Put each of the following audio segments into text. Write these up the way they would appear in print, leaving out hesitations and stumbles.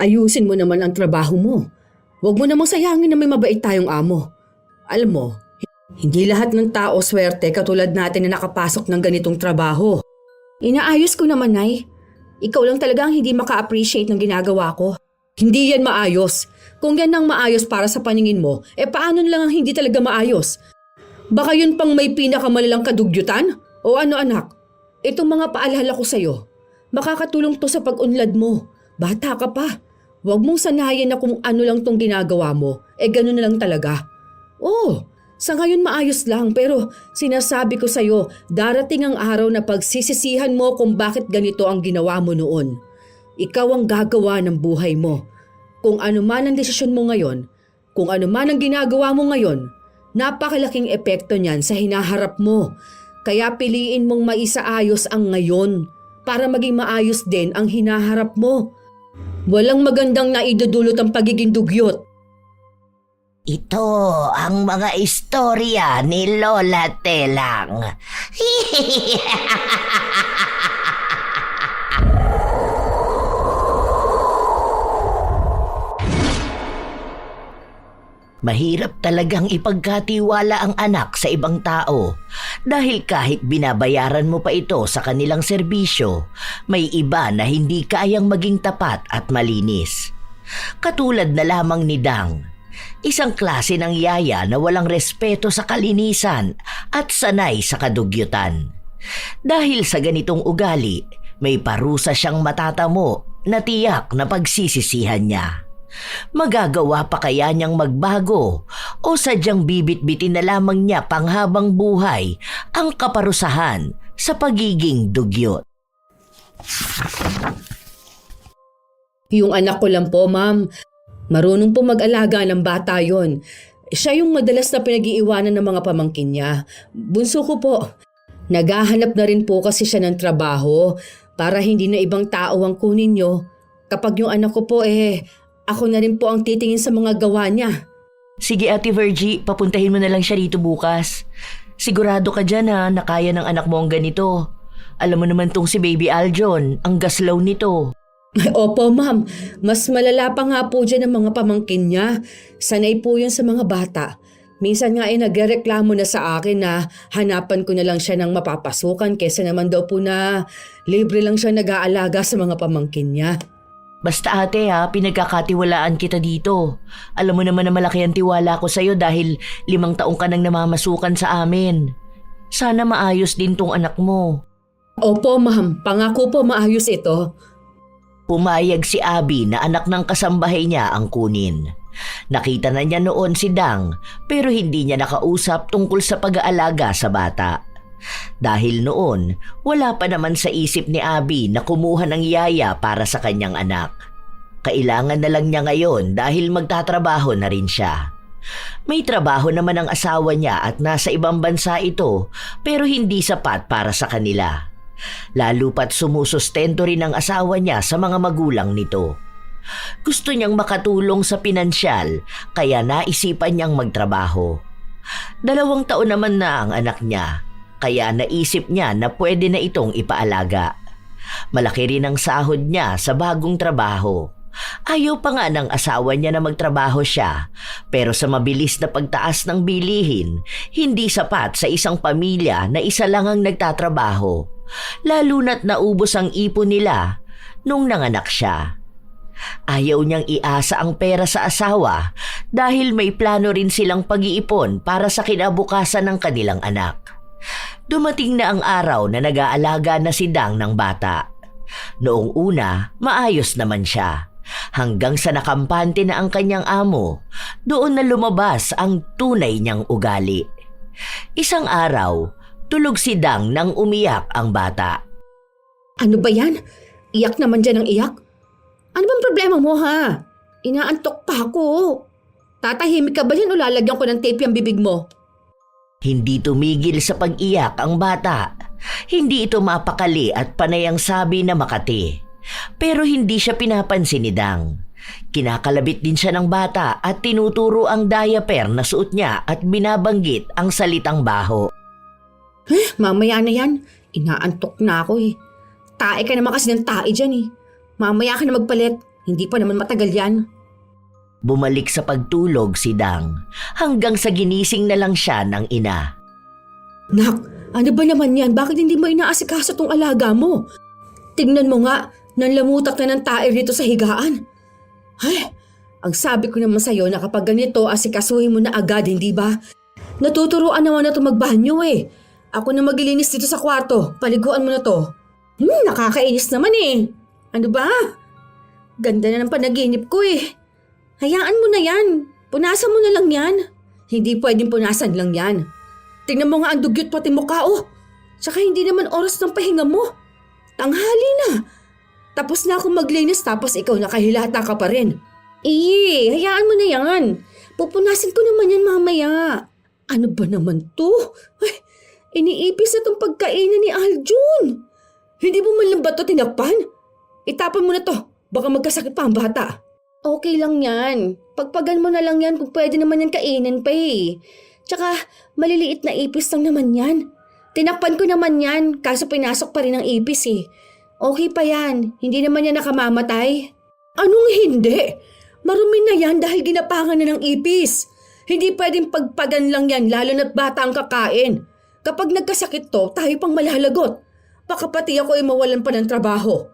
Ayusin mo naman ang trabaho mo. Huwag mo namang sayangin na may mabait tayong amo. Alam mo, hindi lahat ng tao swerte katulad natin na nakapasok ng ganitong trabaho. Inaayos ko naman, Nay. Ikaw lang talaga ang hindi maka-appreciate ng ginagawa ko. Hindi yan maayos. Kung yan ang maayos para sa paningin mo, paano lang ang hindi talaga maayos? Baka yun pang may pinakamalalang kadugyutan? O ano anak? Itong mga paalala ko sa'yo, makakatulong to sa pag-unlad mo. Bata ka pa. Huwag mong sanayin na kung ano lang tong ginagawa mo, ganun na lang talaga. Oo, sa ngayon maayos lang pero sinasabi ko sa'yo, darating ang araw na pagsisisihan mo kung bakit ganito ang ginawa mo noon. Ikaw ang gagawa ng buhay mo. Kung ano man ang desisyon mo ngayon, kung ano man ang ginagawa mo ngayon, napakalaking epekto niyan sa hinaharap mo. Kaya piliin mong maisaayos ang ngayon para maging maayos din ang hinaharap mo. Walang magandang naidudulot ang pagiging dugyot. Ito ang mga istorya ni Lola Telang. Mahirap talagang ipagkatiwala ang anak sa ibang tao dahil kahit binabayaran mo pa ito sa kanilang serbisyo, may iba na hindi kayang maging tapat at malinis. Katulad na lamang ni Dang, isang klase ng yaya na walang respeto sa kalinisan at sanay sa kadugyutan. Dahil sa ganitong ugali, may parusa siyang matatamo na tiyak na pagsisisihan niya. Magagawa pa kaya niyang magbago o sadyang bibit-bitin na lamang niya panghabang buhay ang kaparusahan sa pagiging dugyot? Yung anak ko lang po, ma'am. Marunong po mag-alaga ng bata yon. Siya yung madalas na pinag-iiwanan ng mga pamangkin niya. Bunso ko po. Naghahanap na rin po kasi siya ng trabaho para hindi na ibang tao ang kunin niyo. Kapag yung anak ko po ako na rin po ang titingin sa mga gawa niya. Sige Ate Virgie, papuntahin mo na lang siya rito bukas. Sigurado ka dyan na kaya ng anak mo ang ganito. Alam mo naman tong si Baby Aljon, ang gaslaw nito. Opo ma'am, mas malala pa nga po dyan ang mga pamangkin niya. Sanay po yun sa mga bata. Minsan nga nagreklamo na sa akin na hanapan ko na lang siya ng mapapasukan kesa naman daw po na libre lang siya nag-aalaga sa mga pamangkin niya. Basta ate pinagkakatiwalaan kita dito. Alam mo naman na malaki ang tiwala ko sa'yo dahil 5 taong ka nang namamasukan sa amin. Sana maayos din tong anak mo. Opo ma'am, pangako po maayos ito. Pumayag si Abby na anak ng kasambahay niya ang kunin. Nakita na niya noon si Dang pero hindi niya nakausap tungkol sa pag-aalaga sa bata. Dahil noon, wala pa naman sa isip ni Abby na kumuha ng yaya para sa kanyang anak. Kailangan na lang niya ngayon dahil magtatrabaho na rin siya. May trabaho naman ang asawa niya at nasa ibang bansa ito pero hindi sapat para sa kanila. Lalo pat sumusustento rin ang asawa niya sa mga magulang nito. Gusto niyang makatulong sa pinansyal kaya naisipan niyang magtrabaho. 2 taon naman na ang anak niya. Kaya naisip niya na pwede na itong ipaalaga. Malaki rin ang sahod niya sa bagong trabaho. Ayaw pa nga ng asawa niya na magtrabaho siya, pero sa mabilis na pagtaas ng bilihin, hindi sapat sa isang pamilya na isa lang ang nagtatrabaho, lalo na't naubos ang ipon nila nung nanganak siya. Ayaw niyang iasa ang pera sa asawa dahil may plano rin silang pag-iipon para sa kinabukasan ng kanilang anak. Dumating na ang araw na nag-aalaga na si Dang ng bata. Noong una, maayos naman siya. Hanggang sa nakampante na ang kanyang amo, doon na lumabas ang tunay niyang ugali. Isang araw, tulog si Dang nang umiyak ang bata. Ano ba yan? Iyak naman dyan ang iyak? Ano bang problema mo ha? Inaantok pa ako. Tatahimik ka ba yan o lalagyan ko ng tape yung bibig mo? Hindi tumigil sa pag-iyak ang bata. Hindi ito mapakali at panay ang sabi na Makati. Pero hindi siya pinapansin ni Dang. Kinakalabit din siya ng bata at tinuturo ang diaper na suot niya at binabanggit ang salitang baho. Mamaya na yan. Inaantok na ako Tae ka naman kasi ng tae dyan Mamaya ka na magpalit. Hindi pa naman matagal yan. Bumalik sa pagtulog si Dang hanggang sa ginising na lang siya ng ina. Nak, ano ba naman yan? Bakit hindi mo inaasikaso tong alaga mo? Tingnan mo nga, nanlamutak na ng taer nito sa higaan. Ay, ang sabi ko naman sa'yo na kapag ganito, asikasuhin mo na agad, hindi ba? Natuturuan naman na ito magbanyo eh. Ako na maglilinis dito sa kwarto. Paliguan mo na to. Nakakainis naman eh. Ano ba? Ganda na ng panaginip ko eh. Hayaan mo na yan. Punasan mo na lang yan. Hindi pwedeng punasan lang yan. Tingnan mo nga ang dugyot pati mukha oh. Tsaka hindi naman oras ng pahinga mo. Tanghali na. Tapos na akong maglinis tapos ikaw nakahilata ka pa rin. Hayaan mo na yan. Pupunasin ko naman yan mamaya. Ano ba naman to? Ay, iniipis na tong pagkainan ni Aljun. Hindi mo man lang ba to tinakpan? Itapon mo na to. Baka magkasakit pa ang bata. Okay lang yan. Pagpagan mo na lang yan kung pwede naman yan kainin pa eh. Tsaka maliliit na ipis lang naman yan. Tinakpan ko naman yan kaso pinasok pa rin ang ipis eh. Okay pa yan. Hindi naman yan nakamamatay. Anong hindi? Marumi na yan dahil ginapangan na ng ipis. Hindi pwedeng pagpagan lang yan lalo na't bata ang kakain. Kapag nagkasakit to, tayo pang malalagot. Baka pati ako ay mawalan pa ng trabaho.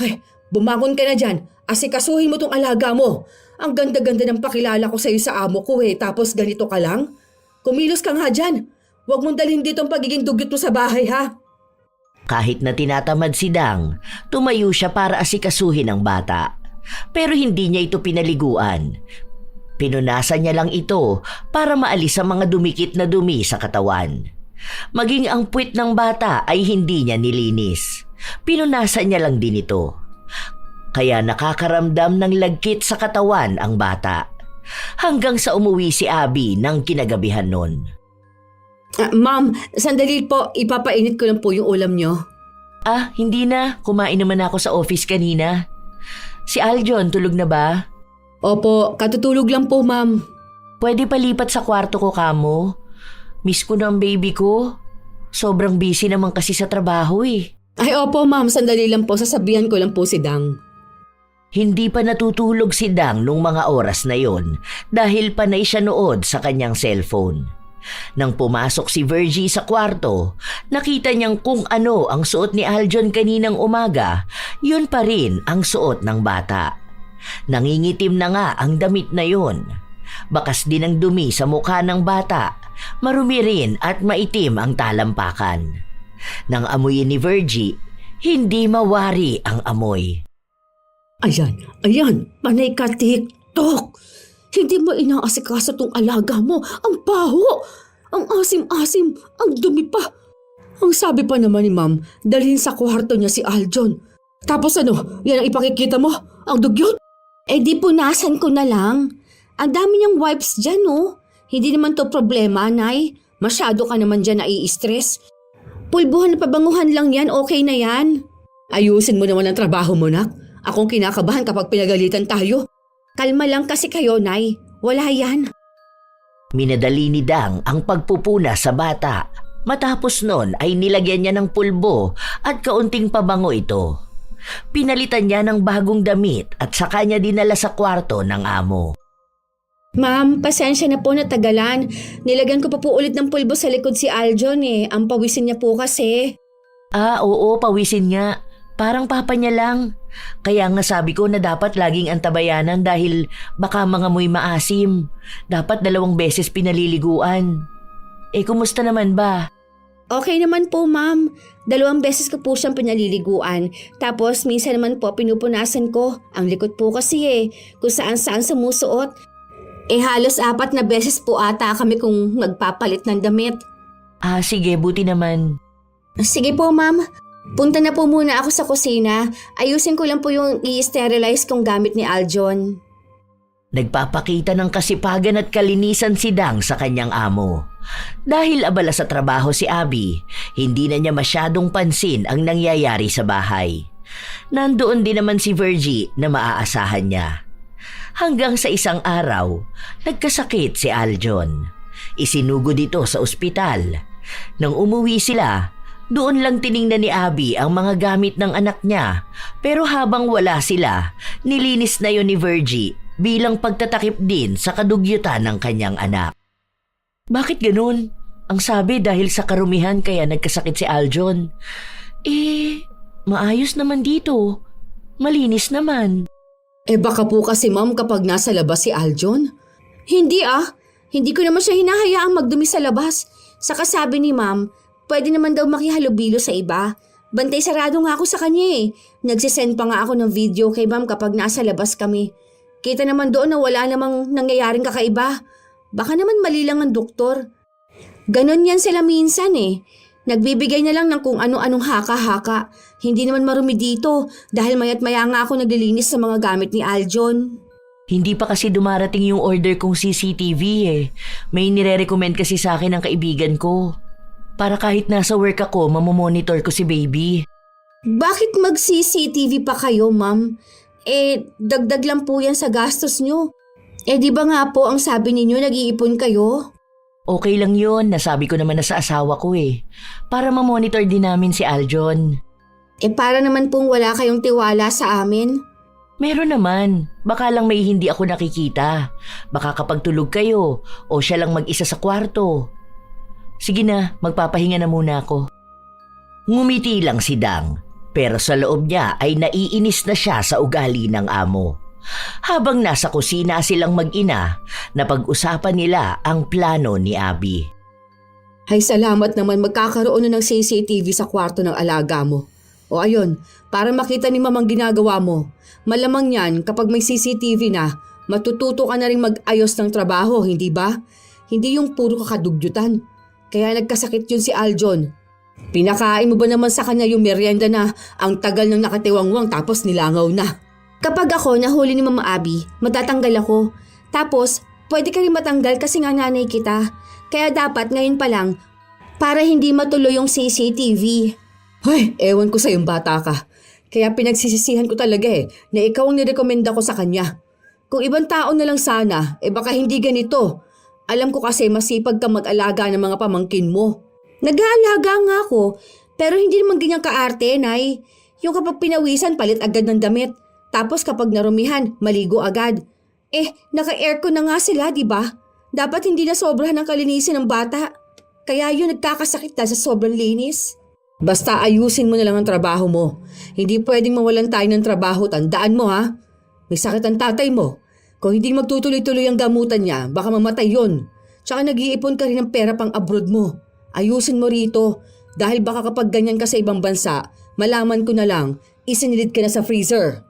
Ay, bumangon ka na dyan. Asikasuhin mo tong alaga mo. Ang ganda-ganda ng pakilala ko sa'yo sa amo ko eh. Tapos ganito ka lang? Kumilos ka nga dyan. Huwag mong dalhin dito ang pagiging dugyot mo sa bahay ha. Kahit na tinatamad si Dang, tumayo siya para asikasuhin ang bata. Pero hindi niya ito pinaliguan. Pinunasan niya lang ito para maalis ang mga dumikit na dumi sa katawan. Maging ang puwit ng bata ay hindi niya nilinis. Pinunasan niya lang din ito. Kaya nakakaramdam ng lagkit sa katawan ang bata. Hanggang sa umuwi si Abby ng kinagabihan nun. Ma'am, sandali po. Ipapainit ko lang po yung ulam nyo. Hindi na. Kumain naman ako sa office kanina. Si Aljon, tulog na ba? Opo, katutulog lang po ma'am. Pwede palipat sa kwarto ko kamo? Miss ko na ang baby ko. Sobrang busy naman kasi sa trabaho eh. Ay opo ma'am, sandali lang po. Sasabihan ko lang po si Dang. Hindi pa natutulog si Dang nung mga oras na yon dahil panay siya nood sa kanyang cellphone. Nang pumasok si Virgie sa kwarto, nakita niyang kung ano ang suot ni Aljon kaninang umaga, yun pa rin ang suot ng bata. Nangingitim na nga ang damit na yon. Bakas din ang dumi sa mukha ng bata, marumi rin at maitim ang talampakan. Nang amuyin ni Virgie, hindi mawari ang amoy. Ayan, panay ka TikTok. Hindi mo inaasikaso tong alaga mo. Ang baho, ang asim-asim, ang dumi pa. Ang sabi pa naman ni ma'am, dalhin sa kwarto niya si Aljon. Tapos ano, yan ang ipakikita mo? Ang dugyot? Di punasan ko na lang. Ang dami niyang wipes dyan oh. Hindi naman to problema, Nay. Masyado ka naman dyan nai-stress. Pulbuhan na pabanguhan lang yan, okay na yan. Ayusin mo naman ang trabaho mo, nak. Akong kinakabahan kapag pinagalitan tayo. Kalma lang kasi kayo, Nay. Wala yan. Minadali ni Dang ang pagpupuna sa bata. Matapos nun ay nilagyan niya ng pulbo at kaunting pabango ito. Pinalitan niya ng bagong damit at saka niya dinala sa kwarto ng amo. Ma'am, pasensya na po na tagalan. Nilagyan ko pa po ulit ng pulbo sa likod si Aljon eh. Ang pawisin niya po kasi. Oo, pawisin nga. Parang papa niya lang. Kaya nga sabi ko na dapat laging antabayanan dahil baka mangamoy maasim. Dapat 2 beses pinaliliguan. Kumusta naman ba? Okay naman po, ma'am. 2 beses ko po siyang pinaliliguan. Tapos minsan naman po pinupunasan ko. Ang likod po kasi kung saan-saan sumusuot. Halos 4 na beses po ata kami kung nagpapalit ng damit. Sige, buti naman. Sige po, ma'am. Punta na po muna ako sa kusina. Ayusin ko lang po yung i-sterilize kong gamit ni Aljon. Nagpapakita ng kasipagan at kalinisan si Dang sa kanyang amo. Dahil abala sa trabaho si Abby, hindi na niya masyadong pansin ang nangyayari sa bahay. Nandoon din naman si Virgie na maaasahan niya. Hanggang sa isang araw, nagkasakit si Aljon. Isinugod ito sa ospital. Nang umuwi sila, Doon lang tiningnan ni Abby ang mga gamit ng anak niya, pero habang wala sila, nilinis na yon ni Virgie bilang pagtatakip din sa kadugyutan ng kanyang anak. Bakit ganun? Ang sabi dahil sa karumihan kaya nagkasakit si Aljon. Maayos naman dito. Malinis naman. Baka po kasi ma'am kapag nasa labas si Aljon. Hindi Hindi ko naman siya hinahayaang magdumi sa labas. Saka sabi ni ma'am, pwede naman daw makihalubilo sa iba. Bantay sarado nga ako sa kanya Nagsisend pa nga ako ng video kay ma'am kapag nasa labas kami. Kita naman doon na wala namang nangyayaring kakaiba. Baka naman mali lang ang doktor. Ganon yan sila minsan Nagbibigay na lang ng kung ano-anong haka-haka. Hindi naman marumi dito dahil mayat maya nga ako naglilinis sa mga gamit ni Aljon. Hindi pa kasi dumarating yung order kong CCTV May nire-recommend kasi sa akin ng kaibigan ko. Para kahit nasa work ako, mamomonitor ko si baby. Bakit mag-CCTV pa kayo, ma'am? Dagdag lang po yan sa gastos nyo. Di ba nga po ang sabi ninyo nag-iipon kayo? Okay lang yun, nasabi ko naman na sa asawa ko Para mamonitor din namin si Aljon. Para naman pong wala kayong tiwala sa amin. Meron naman, baka lang may hindi ako nakikita. Baka kapag tulog kayo o siya lang mag-isa sa kwarto. Sige na, magpapahinga na muna ako. Ngumiti lang si Dang, pero sa loob niya ay naiinis na siya sa ugali ng amo. Habang nasa kusina silang mag-ina, napag-usapan nila ang plano ni Abby. Ay salamat naman magkakaroon na ng CCTV sa kwarto ng alaga mo. O ayun, para makita ni mamang ginagawa mo. Malamang yan kapag may CCTV na, matututo ka na rin mag-ayos ng trabaho, hindi ba? Hindi yung puro kakadugyutan. Kaya nagkasakit yun si Aljon. Pinakain mo ba naman sa kanya yung merienda na ang tagal ng nakatiwangwang tapos nilangaw na? Kapag ako nahuli ni Mama Abby, matatanggal ako. Tapos, pwede ka rin matanggal kasi nga nanay kita. Kaya dapat ngayon pa lang, para hindi matuloy yung CCTV. Hoy, ewan ko sa yung bata ka. Kaya pinagsisisihan ko talaga na ikaw ang nirekomenda ko sa kanya. Kung ibang tao na lang sana, baka hindi ganito. Alam ko kasi masipag ka mag-alaga ng mga pamangkin mo. Nag-aalaga nga ako, pero hindi naman ganyang kaarte, Nay. Yung kapag pinawisan, palit agad ng damit. Tapos kapag narumihan, maligo agad. Naka-aircon na nga sila, di ba? Dapat hindi na sobrahan ng kalinisin ng bata. Kaya yun nagkakasakit na sa sobrang linis. Basta ayusin mo na lang ang trabaho mo. Hindi pwedeng mawalan tayo ng trabaho, tandaan mo ha. May sakit ang tatay mo. Kung hindi magtutuloy-tuloy ang gamutan niya, baka mamatay yun. Tsaka nag-iipon ka rin ng pera pang abroad mo. Ayusin mo rito. Dahil baka kapag ganyan ka sa ibang bansa, malaman ko na lang, isinilid ka na sa freezer.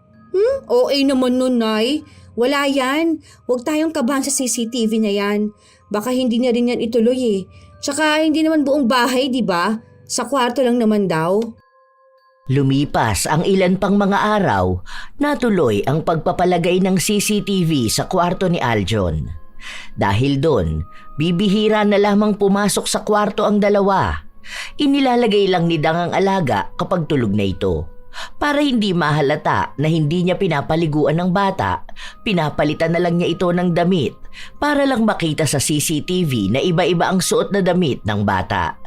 OA naman nun, Nay. Wala yan. Huwag tayong kabahan sa CCTV na yan. Baka hindi na rin yan ituloy Tsaka hindi naman buong bahay, di ba? Sa kwarto lang naman daw. Lumipas ang ilan pang mga araw, natuloy ang pagpapalagay ng CCTV sa kwarto ni Aljon. Dahil doon, bibihira na lamang pumasok sa kwarto ang dalawa. Inilalagay lang ni Dang ang alaga kapag tulog na ito. Para hindi mahalata na hindi niya pinapaliguan ng bata, pinapalitan na lang niya ito ng damit para lang makita sa CCTV na iba-iba ang suot na damit ng bata.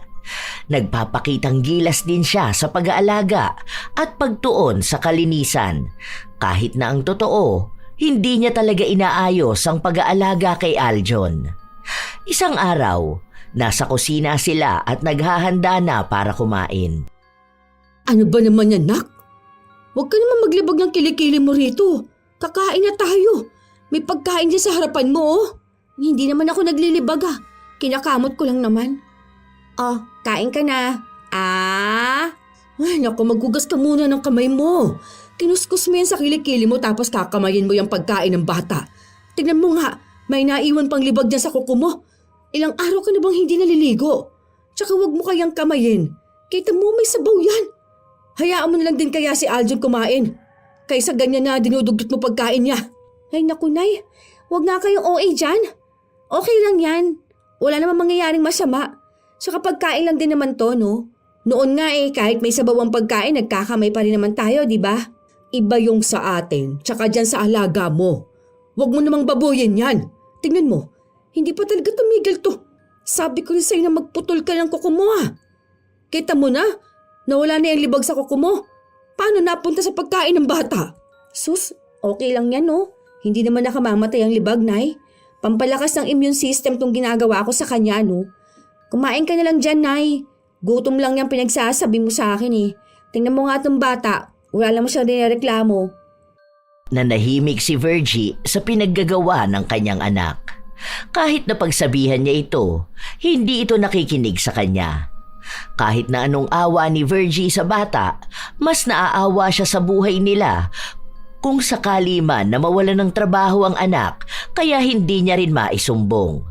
Nagpapakitang gilas din siya sa pag-aalaga at pagtuon sa kalinisan. Kahit na ang totoo, hindi niya talaga inaayos ang pag-aalaga kay Aljon. Isang araw, nasa kusina sila at naghahanda na para kumain. Ano ba naman yan, Nak? Huwag ka naman maglibag ng kilikili mo rito. Kakain na tayo. May pagkain dyan sa harapan mo Hindi naman ako naglilibag Kinakamot ko lang naman. Kain ka na. Ay naku, maghugas ka muna ng kamay mo. Kinuskus mo yan sa kilikili mo tapos kakamayin mo yung pagkain ng bata. Tignan mo nga, may naiwan pang libag dyan sa kuko mo. Ilang araw ka na bang hindi naliligo? Tsaka huwag mo kayang kamayin. Kita mo may sabaw yan. Hayaan mo na lang din kaya si Aljon kumain. Kaysa ganyan na dinudugot mo pagkain niya. Ay naku, Nay. Huwag nga kayong OA dyan. Okay lang yan. Wala namang mangyayaring masama. Saka pagkain lang din naman to, no? Noon nga kahit may sabaw ang pagkain, nagkakamay pa rin naman tayo, di ba? Iba yung sa atin, tsaka dyan sa alaga mo. Huwag mo namang babuyin yan. Tingnan mo, hindi pa talaga tumigil to. Sabi ko rin sa'yo na magputol ka ng kuko mo Kita mo na, nawala na yung libag sa kuko mo. Paano napunta sa pagkain ng bata? Sus, okay lang yan no. Hindi naman nakamamatay ang libag, Nay. Pampalakas ng immune system tong ginagawa ko sa kanya, no. Kumain ka na lang dyan, Nay. Gutom lang yung pinagsasabi mo sa akin eh. Tingnan mo nga tong bata. Wala naman siya nireklamo. Nanahimik si Virgie sa pinaggagawa ng kanyang anak. Kahit na pagsabihan niya ito, hindi ito nakikinig sa kanya. Kahit na anong awa ni Virgie sa bata, mas naaawa siya sa buhay nila kung sakali man na mawala ng trabaho ang anak, kaya hindi niya rin maisumbong.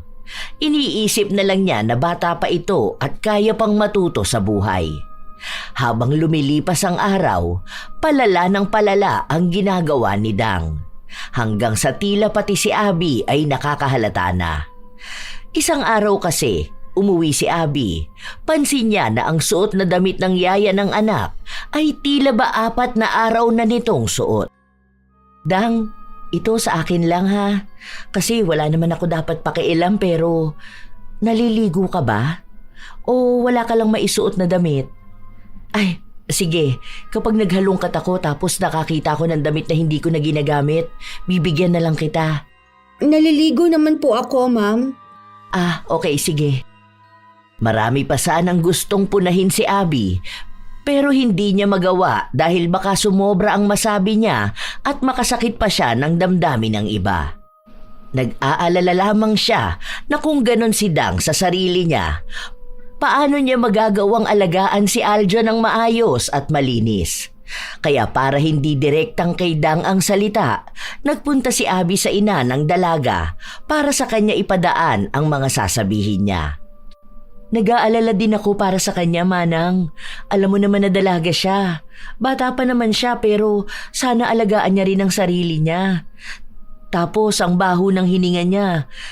Iniisip na lang niya na bata pa ito at kaya pang matuto sa buhay. Habang lumilipas ang araw, palala ng palala ang ginagawa ni Dang. Hanggang sa tila pati si Abby ay nakakahalata na. Isang araw kasi, umuwi si Abby. Pansin niya na ang suot na damit ng yaya ng anak ay tila ba 4 na araw na nitong suot. Dang, ito sa akin lang ha. Kasi wala naman ako dapat pakialam pero naliligo ka ba? O wala ka lang maisuot na damit? Ay, sige. Kapag naghalongkat ako tapos nakakita ko ng damit na hindi ko na ginagamit, bibigyan na lang kita. Naliligo naman po ako, Ma'am. Ah, okay, sige. Marami pa sanang gustong punahin si Abby, pero hindi niya magawa dahil baka sumobra ang masabi niya at makasakit pa siya ng damdamin ng iba. Nag-aalala lamang siya na kung ganon si Dang sa sarili niya, paano niya magagawang alagaan si Aljo ng maayos at malinis? Kaya para hindi direktang kay Dang ang salita, nagpunta si Abby sa ina ng dalaga para sa kanya ipadaan ang mga sasabihin niya. Nag-aalala din ako para sa kanya, Manang. Alam mo naman na dalaga siya. Bata pa naman siya pero sana alagaan niya rin ang sarili niya. Tapos ang baho ng hininga niya.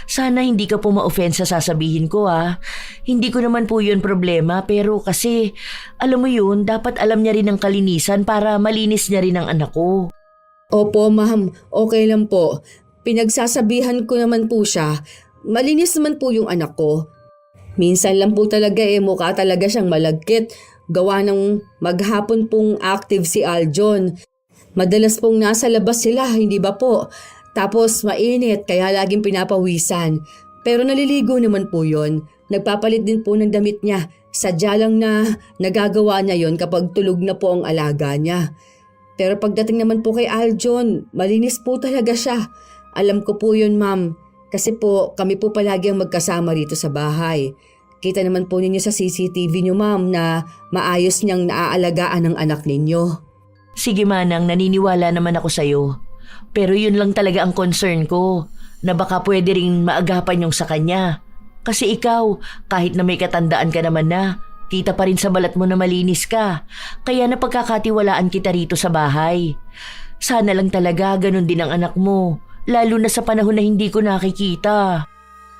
Sana hindi ka po ma-offense sa sasabihin ko ha. Hindi ko naman po yun problema pero kasi alam mo yun, dapat alam niya rin ang kalinisan para malinis niya rin ang anak ko. Opo, Ma'am. Okay lang po. Pinagsasabihan ko naman po siya. Malinis naman po yung anak ko. Minsan lang po talaga mukha talaga siyang malagkit. Gawa ng maghapon pong active si Aljon. Madalas pong nasa labas sila, hindi ba po? Tapos mainit kaya laging pinapawisan. Pero naliligo naman po yon. Nagpapalit din po ng damit niya. Sadya lang na nagagawa niya yon kapag tulog na po ang alaga niya. Pero pagdating naman po kay Aljon, malinis po talaga siya. Alam ko po yun, Ma'am. Kasi po, kami po palagi ang magkasama rito sa bahay. Kita naman po ninyo sa CCTV niyo, Ma'am, na maayos niyang naaalagaan ang anak ninyo. Sige, Manang, naniniwala naman ako sa'yo. Pero yun lang talaga ang concern ko, na baka pwede ring maagapan yung sa kanya. Kasi ikaw, kahit na may katandaan ka naman na, kita pa rin sa balat mo na malinis ka. Kaya napagkakatiwalaan kita rito sa bahay. Sana lang talaga ganun din ang anak mo. Lalo na sa panahon na hindi ko nakikita.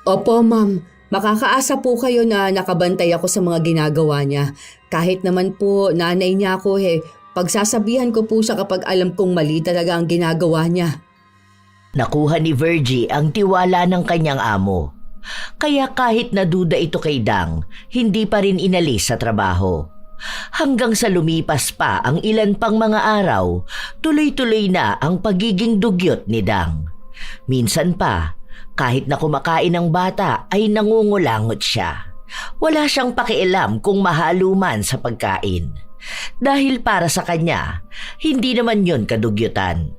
Opo, Ma'am. Makakaasa po kayo na nakabantay ako sa mga ginagawa niya. Kahit naman po nanay niya ako pagsasabihan ko po siya kapag alam kong mali talaga ang ginagawa niya. Nakuha ni Virgie ang tiwala ng kanyang amo. Kaya kahit naduda ito kay Dang, hindi pa rin inalis sa trabaho. Hanggang sa lumipas pa ang ilan pang mga araw, tuloy-tuloy na ang pagiging dugyot ni Dang. Minsan pa, kahit na kumakain ng bata ay nangungulangot siya. Wala siyang pakialam kung mahalo man sa pagkain. Dahil para sa kanya, hindi naman yon kadugyutan.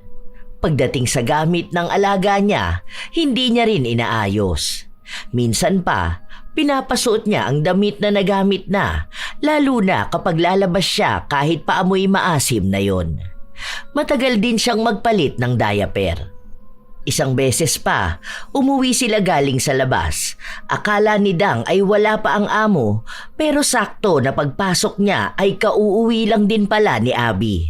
Pagdating sa gamit ng alaga niya, hindi niya rin inaayos. Minsan pa, pinapasuot niya ang damit na nagamit na, lalo na kapag lalabas siya kahit paamoy maasim na yon. Matagal din siyang magpalit ng diaper. Isang beses pa, umuwi sila galing sa labas. Akala ni Dang ay wala pa ang amo, pero sakto na pagpasok niya ay kauuwi lang din pala ni Abby.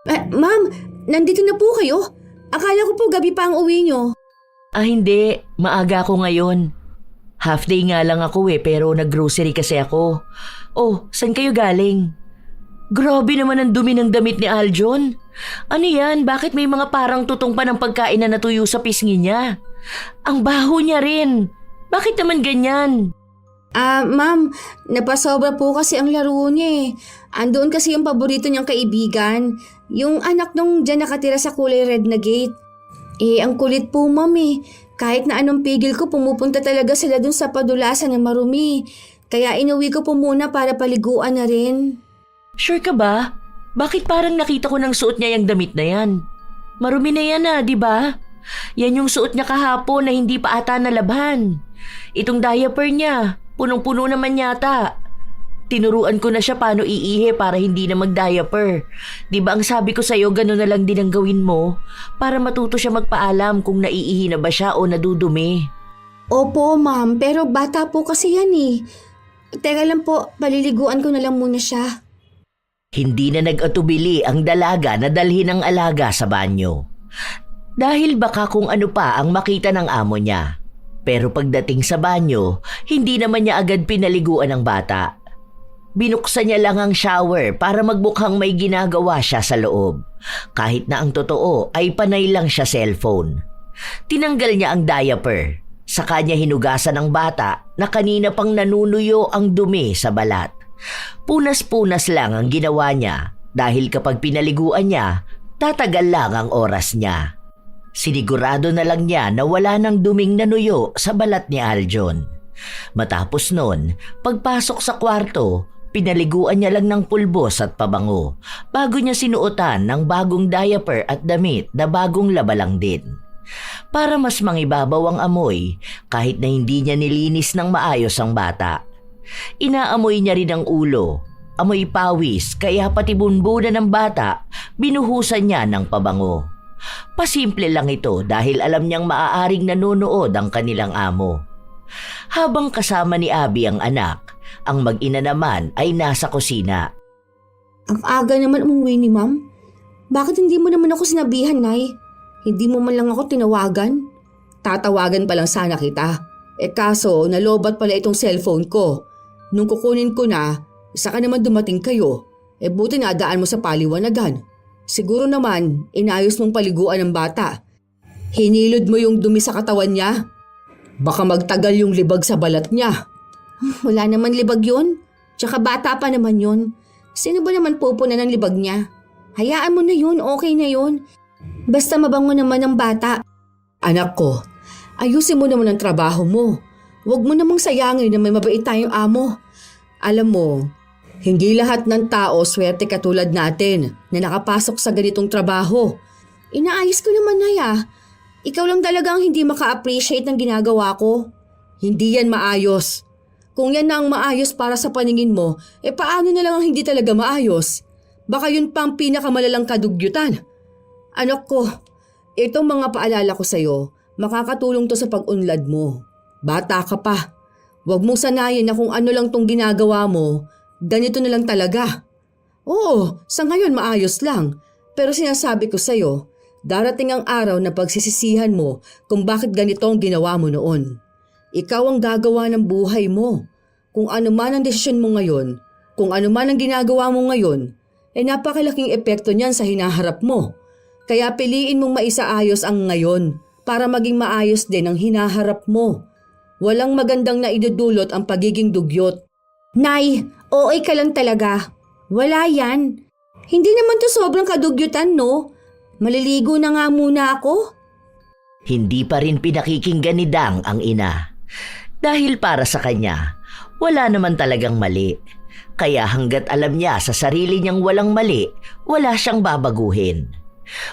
Ma'am, nandito na po kayo? Akala ko po gabi pa ang uwi niyo. Ah hindi, maaga ako ngayon. Half day nga lang ako pero nag-grocery kasi ako. Oh, saan kayo galing? Grabe naman ang dumi ng damit ni Aljon. Ano yan? Bakit may mga parang tutong pa ng pagkain na natuyo sa pisngi niya? Ang baho niya rin. Bakit naman ganyan? Ma'am, napasobra po kasi ang laro niya eh. Andoon kasi yung paborito niyang kaibigan. Yung anak nung dyan nakatira sa kulay red na gate. Ang kulit po ma'am eh. Kahit na anong pigil ko, pumupunta talaga sila dun sa padulasan na marumi. Kaya inuwi ko po muna para paliguan na rin. Sure ka ba? Bakit parang nakita ko ng suot niya yung damit na yan? Marumi na yan di ba? Yan yung suot niya kahapon na hindi pa ata nalabhan. Itong diaper niya, punong-puno naman yata. Tinuruan ko na siya paano iihi para hindi na mag-diaper. Di ba ang sabi ko sa'yo, gano'n na lang din ang gawin mo para matuto siya magpaalam kung naiihi na ba siya o nadudumi. Opo ma'am, pero bata po kasi yan eh. Teka lang po, paliliguan ko na lang muna siya. Hindi na nag-atubili ang dalaga na dalhin ang alaga sa banyo. Dahil baka kung ano pa ang makita ng amo niya. Pero pagdating sa banyo, hindi naman niya agad pinaliguan ang bata. Binuksan niya lang ang shower para magmukhang may ginagawa siya sa loob. Kahit na ang totoo ay panay lang siya cellphone. Tinanggal niya ang diaper. Sa kanya hinugasan ng bata na kanina pang nanunuyo ang dumi sa balat. Punas-punas lang ang ginawa niya dahil kapag pinaliguan niya, tatagal lang ang oras niya. Sinigurado na lang niya na wala nang duming nanuyo sa balat ni Aljon. Matapos nun, pagpasok sa kwarto, pinaliguan niya lang ng pulbos at pabango bago niya sinuotan ng bagong diaper at damit na bagong laba lang din. Para mas mangibabaw ang amoy kahit na hindi niya nilinis ng maayos ang bata. Inaamoy niya rin ang ulo, amoy pawis kaya pati bunbunan ng bata binuhusan niya ng pabango. Pasimple lang ito dahil alam niyang maaaring nanonood ang kanilang amo. Habang kasama ni Abby ang anak, ang mag-ina naman ay nasa kusina. Ang aga naman umuwi ni ma'am. Bakit hindi mo naman ako sinabihan, Nay? Hindi mo man lang ako tinawagan? Tatawagan pa lang sana kita. Kaso nalobat pala itong cellphone ko. Nung kukunin ko na, saka naman dumating kayo. Buti nadaan mo sa paliwanagan. Siguro naman, inayos mong paliguan ng bata. Hinilod mo yung dumi sa katawan niya. Baka magtagal yung libag sa balat niya. Wala naman libag yun. Tsaka bata pa naman yun. Sino ba naman pupunan ng libag niya? Hayaan mo na yun, okay na yun. Basta mabango naman ang bata. Anak ko, ayusin mo naman ang trabaho mo. Huwag mo namang sayangin na may mabait tayong amo. Alam mo, hindi lahat ng tao swerte katulad natin na nakapasok sa ganitong trabaho. Inaayos ko naman na ya. Ikaw lang talaga ang hindi maka-appreciate ng ginagawa ko. Hindi yan maayos. Kung yan na ang maayos para sa paningin mo, paano na lang ang hindi talaga maayos? Baka yun pa ang pinakamalalang kadugyutan. Anak ko, itong mga paalala ko sa'yo, makakatulong to sa pag-unlad mo. Bata ka pa. Huwag mong sanayin na kung ano lang tong ginagawa mo, ganito na lang talaga. Oo, sa ngayon maayos lang. Pero sinasabi ko sa'yo, darating ang araw na pagsisisihan mo kung bakit ganito ang ginawa mo noon. Ikaw ang gagawa ng buhay mo. Kung ano man ang desisyon mo ngayon, kung ano man ang ginagawa mo ngayon, napakalaking epekto niyan sa hinaharap mo. Kaya piliin mong maisaayos ang ngayon para maging maayos din ang hinaharap mo. Walang magandang naidudulot ang pagiging dugyot. Nay, OA ka lang talaga. Wala yan. Hindi naman to sobrang kadugyutan, no? Maliligo na nga muna ako. Hindi pa rin pinakikinggan ni Dang ang ina. Dahil para sa kanya, wala naman talagang mali. Kaya hanggat alam niya sa sarili niyang walang mali, wala siyang babaguhin.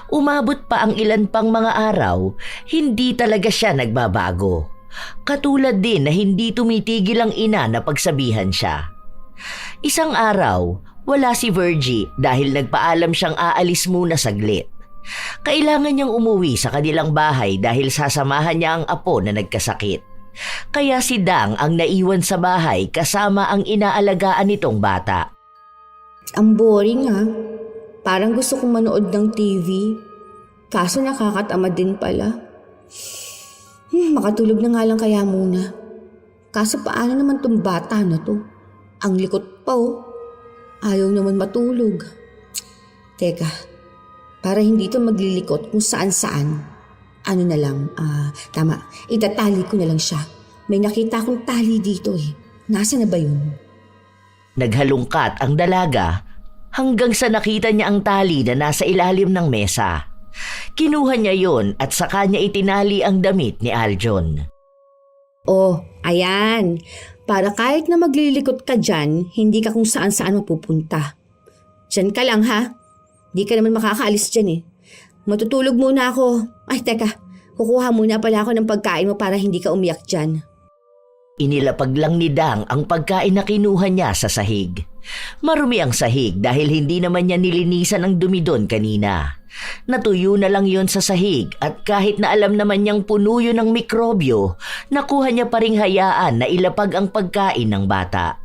Umabot pa ang ilan pang mga araw, hindi talaga siya nagbabago. Katulad din na hindi tumitigil ang ina na pagsabihan siya. Isang araw, wala si Virgie dahil nagpaalam siyang aalis muna saglit. Kailangan niyang umuwi sa kanilang bahay dahil sasamahan niya ang apo na nagkasakit. Kaya si Dang ang naiwan sa bahay kasama ang inaalagaan nitong bata. Ang boring ha. Parang gusto kong manood ng TV. Kaso nakakatamad din pala. Makatulog na nga lang kaya muna. Kaso paano naman tong bata na to? Ang likot pa oh. Ayaw naman matulog. Teka, para hindi to maglilikot kung saan-saan. Ano na lang, tama, itatali ko na lang siya. May nakita akong tali dito eh. Nasaan na ba yun? Naghalungkat ang dalaga hanggang sa nakita niya ang tali na nasa ilalim ng mesa. Kinuha niya yon at saka niya itinali ang damit ni Aljon. Oh, ayan. Para kahit na maglilikot ka dyan, hindi ka kung saan-saan mapupunta. Diyan ka lang ha. Di ka naman makakaalis dyan eh. Matutulog muna ako. Ay, teka. Kukuha muna pala ako ng pagkain mo para hindi ka umiyak dyan. Inilapag lang ni Dang ang pagkain na kinuha niya sa sahig. Marumi ang sahig dahil hindi naman niya nilinisan ang dumi doon kanina. Natuyo na lang yon sa sahig at kahit na alam naman niyang puno yun ng mikrobyo, nakuha niya pa ring hayaan na ilapag ang pagkain ng bata.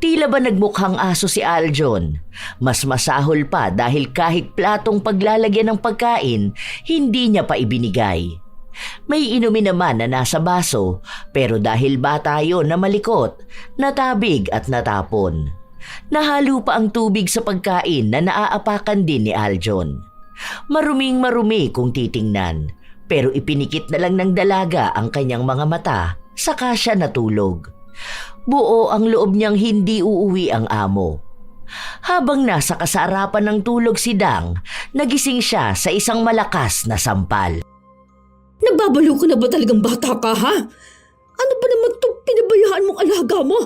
Tila ba nagmukhang aso si Aljon? Mas masahol pa dahil kahit platong paglalagyan ng pagkain, hindi niya pa ibinigay. May inumin naman na nasa baso pero dahil bata yon na malikot, natabig at natapon. Nahalo pa ang tubig sa pagkain na naaapakan din ni Aljon. Maruming marumi kung titingnan pero ipinikit na lang ng dalaga ang kanyang mga mata saka siya natulog. Buo ang loob niyang hindi uuwi ang amo. Habang nasa kasarapan ng tulog si Dang, nagising siya sa isang malakas na sampal. Nagbabalo ka na ba talagang bata ka ha? Ano ba naman itong pinabayaan mong alaga mo?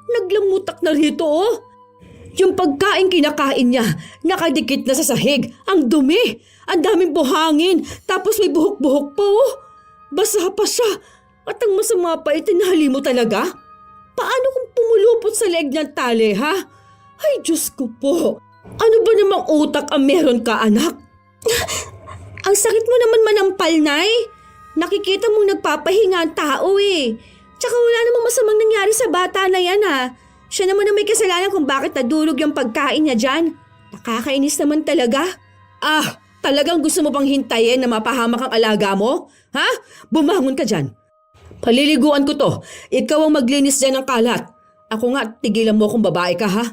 Naglamutak na rito oh. Yung pagkain kinakain niya, nakadikit na sa sahig, ang dumi, ang daming buhangin, tapos may buhok-buhok pa oh. Basa pa siya, at ang masama pa itinali mo talaga? Paano kung pumulupot sa leeg ng tali ha? Ay Diyos ko po, ano ba namang utak ang meron ka anak? Ang sakit mo naman manampal, Nay. Nakikita mong nagpapahinga ang tao eh. Tsaka wala namang masamang nangyari sa bata na yan ha. Siya naman na may kasalanan kung bakit nadulog yung pagkain niya dyan. Nakakainis naman talaga. Ah, talagang gusto mo bang hintayin na mapahamak ang alaga mo? Ha? Bumangon ka dyan. Paliliguan ko to. Ikaw ang maglinis dyan ng kalat. Ako nga, tigilan mo kung babae ka ha.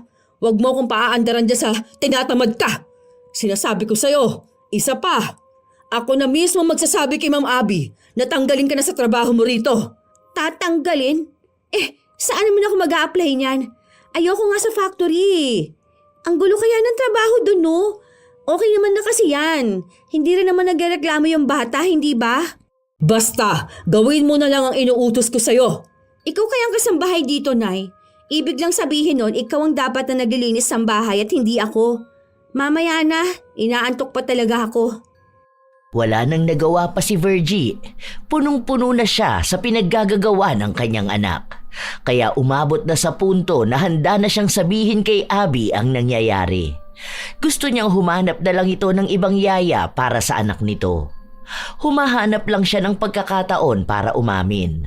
Huwag mo akong paaandaran dyan sa tinatamad ka. Sinasabi ko sa'yo, isa pa. Ako na mismo magsasabi kay Ma'am Abby na tanggalin ka na sa trabaho mo rito. Tatanggalin? Saan naman ako mag-a-apply niyan? Ayoko nga sa factory. Ang gulo kaya ng trabaho dun, no? Okay naman na kasi yan. Hindi rin naman nagreklamo yung bata, hindi ba? Basta, gawin mo na lang ang inuutos ko sa'yo. Ikaw kayang kasambahay dito, Nay. Ibig lang sabihin nun, ikaw ang dapat na naglilinis ng bahay at hindi ako. Mamaya na, inaantok pa talaga ako. Wala nang nagawa pa si Virgie. Punong-puno na siya sa pinaggagawa ng kanyang anak. Kaya umabot na sa punto na handa na siyang sabihin kay Abby ang nangyayari. Gusto niyang humanap na lang ito ng ibang yaya para sa anak nito. Humahanap lang siya ng pagkakataon para umamin.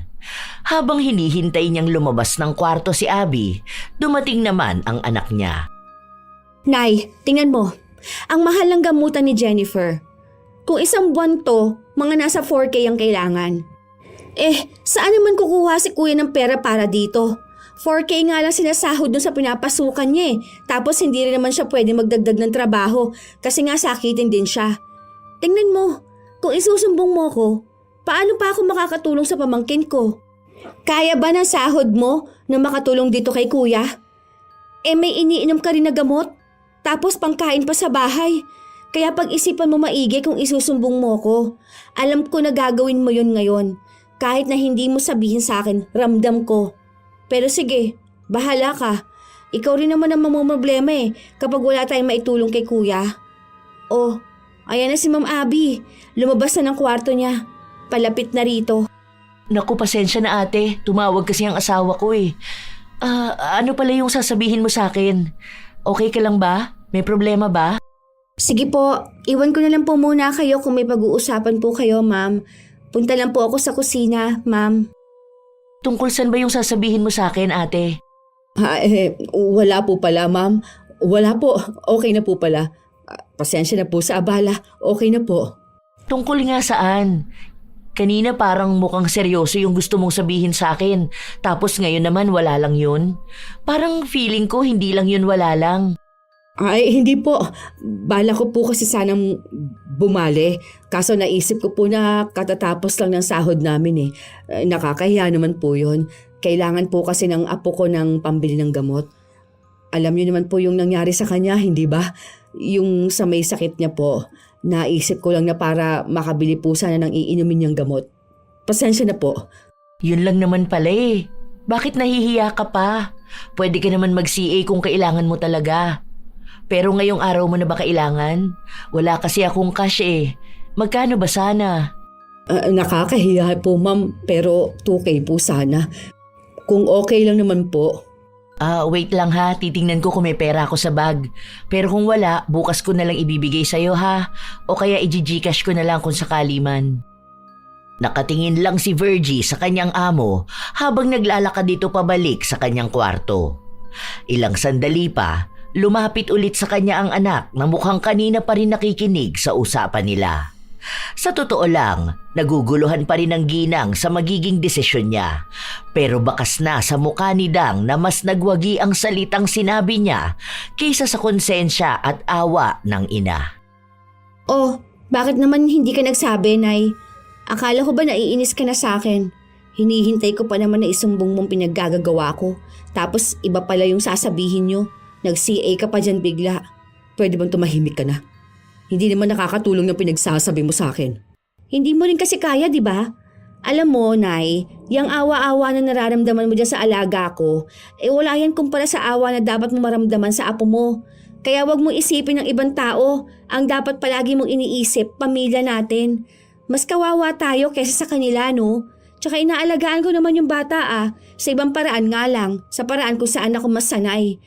Habang hinihintay niyang lumabas ng kwarto si Abby, dumating naman ang anak niya. Nay, tingnan mo. Ang mahal ng gamutan ni Jennifer. Kung isang buwan to, mga nasa 4K ang kailangan. Saan naman kukuha si kuya ng pera para dito? 4K nga lang sinasahod dun sa pinapasukan niya eh. Tapos hindi rin naman siya pwede magdagdag ng trabaho kasi nga sakitin din siya. Tingnan mo, kung isusumbong mo ko, paano pa ako makakatulong sa pamangkin ko? Kaya ba ng sahod mo na makatulong dito kay kuya? May iniinom ka rin na gamot? Tapos pangkain pa sa bahay. Kaya pag-isipan mo maigi kung isusumbong mo ko. Alam ko na gagawin mo yon ngayon. Kahit na hindi mo sabihin sa akin, ramdam ko. Pero sige, bahala ka. Ikaw rin naman ang mamumroblema kapag wala tayong maitulong kay kuya. Oh, ayan na si Ma'am Abby. Lumabas na ng kwarto niya. Palapit na rito. Naku, pasensya na ate. Tumawag kasi ang asawa ko eh. Ano pala yung sasabihin mo sa akin? Okay ka lang ba? May problema ba? Sige po, iwan ko na lang po muna kayo kung may pag-uusapan po kayo, ma'am. Punta lang po ako sa kusina, ma'am. Tungkol saan ba yung sasabihin mo sa akin, ate? Wala po pala, ma'am. Wala po, okay na po pala. Pasensya na po sa abala, okay na po. Tungkol nga saan? Kanina parang mukhang seryoso yung gusto mong sabihin sa akin. Tapos ngayon naman wala lang yun. Parang feeling ko hindi lang yun wala lang. Hindi po. Bala ko po kasi sanang bumali. Kaso naisip ko po na katatapos lang ng sahod namin eh. Nakakahiya naman po yun. Kailangan po kasi ng apo ko ng pambili ng gamot. Alam niyo naman po yung nangyari sa kanya, hindi ba? Yung sa may sakit niya po, naisip ko lang na para makabili po sana ng iinumin niyang gamot. Pasensya na po. Yun lang naman pala eh. Bakit nahihiya ka pa? Pwede ka naman mag-CA kung kailangan mo talaga. Pero ngayong araw mo na ba kailangan? Wala kasi akong cash eh. Magkano ba sana? Nakakahiya po ma'am, pero 2K po sana. Kung okay lang naman po. Wait lang ha. Titingnan ko kung may pera ako sa bag. Pero kung wala, bukas ko na lang ibibigay sa'yo ha. O kaya i-Gcash ko na lang kung sakali man. Nakatingin lang si Virgie sa kanyang amo habang naglalakad dito pabalik sa kanyang kwarto. Ilang sandali pa, lumapit ulit sa kanya ang anak na mukhang kanina pa rin nakikinig sa usapan nila. Sa totoo lang, naguguluhan pa rin ang ginang sa magiging desisyon niya. Pero bakas na sa mukha ni Dang na mas nagwagi ang salitang sinabi niya kaysa sa konsensya at awa ng ina. Oh, bakit naman hindi ka nagsabi, Nay? Akala ko ba naiinis ka na sa akin? Hinihintay ko pa naman na isumbong mong pinaggagawa ko. Tapos iba pala yung sasabihin nyo. Nag-CA ka pa dyan bigla. Pwede bang tumahimik ka na? Hindi naman nakakatulong yung pinagsasabi mo sa akin. Hindi mo rin kasi kaya, di ba? Alam mo, Nay, yung awa-awa na nararamdaman mo dyan sa alaga ko, wala yan kumpara sa awa na dapat mo maramdaman sa apo mo. Kaya wag mong isipin ng ibang tao. Ang dapat palagi mong iniisip, pamilya natin. Mas kawawa tayo kaysa sa kanila, no? Tsaka inaalagaan ko naman yung bata sa ibang paraan nga lang, sa paraan kung saan ako mas sanay.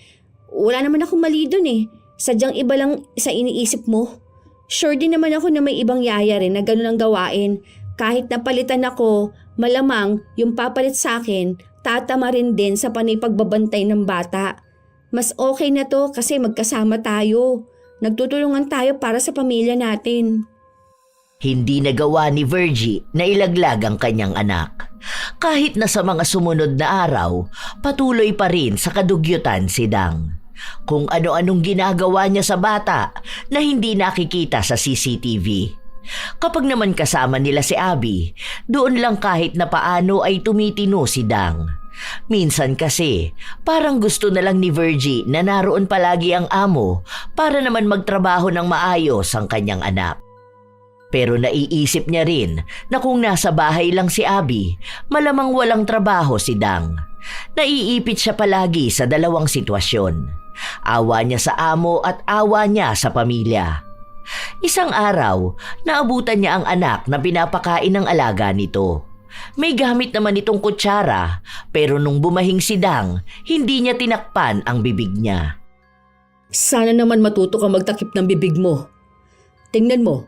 Wala naman akong mali dun eh. Sadyang iba lang sa iniisip mo. Sure din naman ako na may ibang yaya rin na ganun ang gawain. Kahit napalitan ako, malamang yung papalit sa akin, tatama rin din sa panay pagbabantay ng bata. Mas okay na to kasi magkasama tayo. Nagtutulungan tayo para sa pamilya natin. Hindi nagawa ni Virgie na ilaglag ang kanyang anak. Kahit na sa mga sumunod na araw, patuloy pa rin sa kadugyutan si Dang. Kung ano-anong ginagawa niya sa bata na hindi nakikita sa CCTV. Kapag naman kasama nila si Abby, doon lang kahit na paano ay tumitino si Dang. Minsan kasi, parang gusto na lang ni Virgie na naroon palagi ang amo para naman magtrabaho ng maayos ang kanyang anak. Pero naiisip niya rin na kung nasa bahay lang si Abby, malamang walang trabaho si Dang. Naiipit siya palagi sa dalawang sitwasyon. Awa niya sa amo at awa niya sa pamilya. Isang araw, naabutan niya ang anak na pinapakain ng alaga nito. May gamit naman itong kutsara, pero nung bumahing si Dang, hindi niya tinakpan ang bibig niya. Sana naman matuto ka magtakip ng bibig mo. Tingnan mo,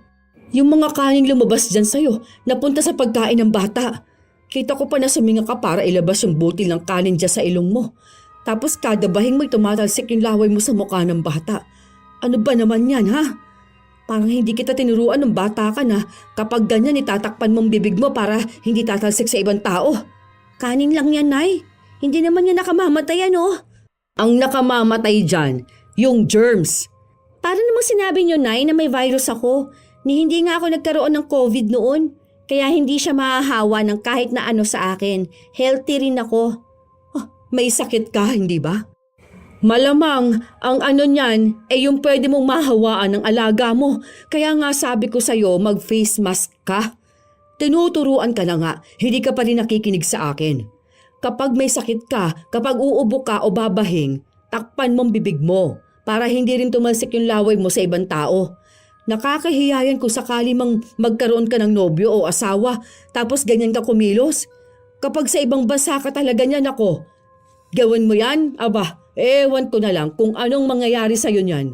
yung mga kaning lumabas dyan sa'yo, napunta sa pagkain ng bata. Kita ko pa na suminga ka para ilabas yung butil ng kanin dyan sa ilong mo. Tapos kada bahing mo'y tumatalsik yung laway mo sa mukha ng bata. Ano ba naman yan, ha? Parang hindi kita tinuruan ng bata ka na kapag ganyan itatakpan mong bibig mo para hindi tatalsik sa ibang tao. Kanin lang yan, Nay. Hindi naman yan nakamamatay, ano? Ang nakamamatay dyan, yung germs. Paano namang sinabi nyo, Nay, na may virus ako? Ni hindi nga ako nagkaroon ng COVID noon. Kaya hindi siya mahahawa ng kahit na ano sa akin. Healthy rin ako. May sakit ka, hindi ba? Malamang, ang ano niyan, yung pwede mong mahawaan ng alaga mo. Kaya nga sabi ko sa'yo, mag-face mask ka. Tinuturuan ka na nga, hindi ka pa rin nakikinig sa akin. Kapag may sakit ka, kapag uubo ka o babahing, takpan mong bibig mo para hindi rin tumalsik yung laway mo sa ibang tao. Nakakahiyayan kung sakali mang magkaroon ka ng nobyo o asawa tapos ganyan ka kumilos. Kapag sa ibang bansa ka talaga niyan ako, gawin mo yan? Aba, ewan ko na lang kung anong mangyayari sa'yo niyan.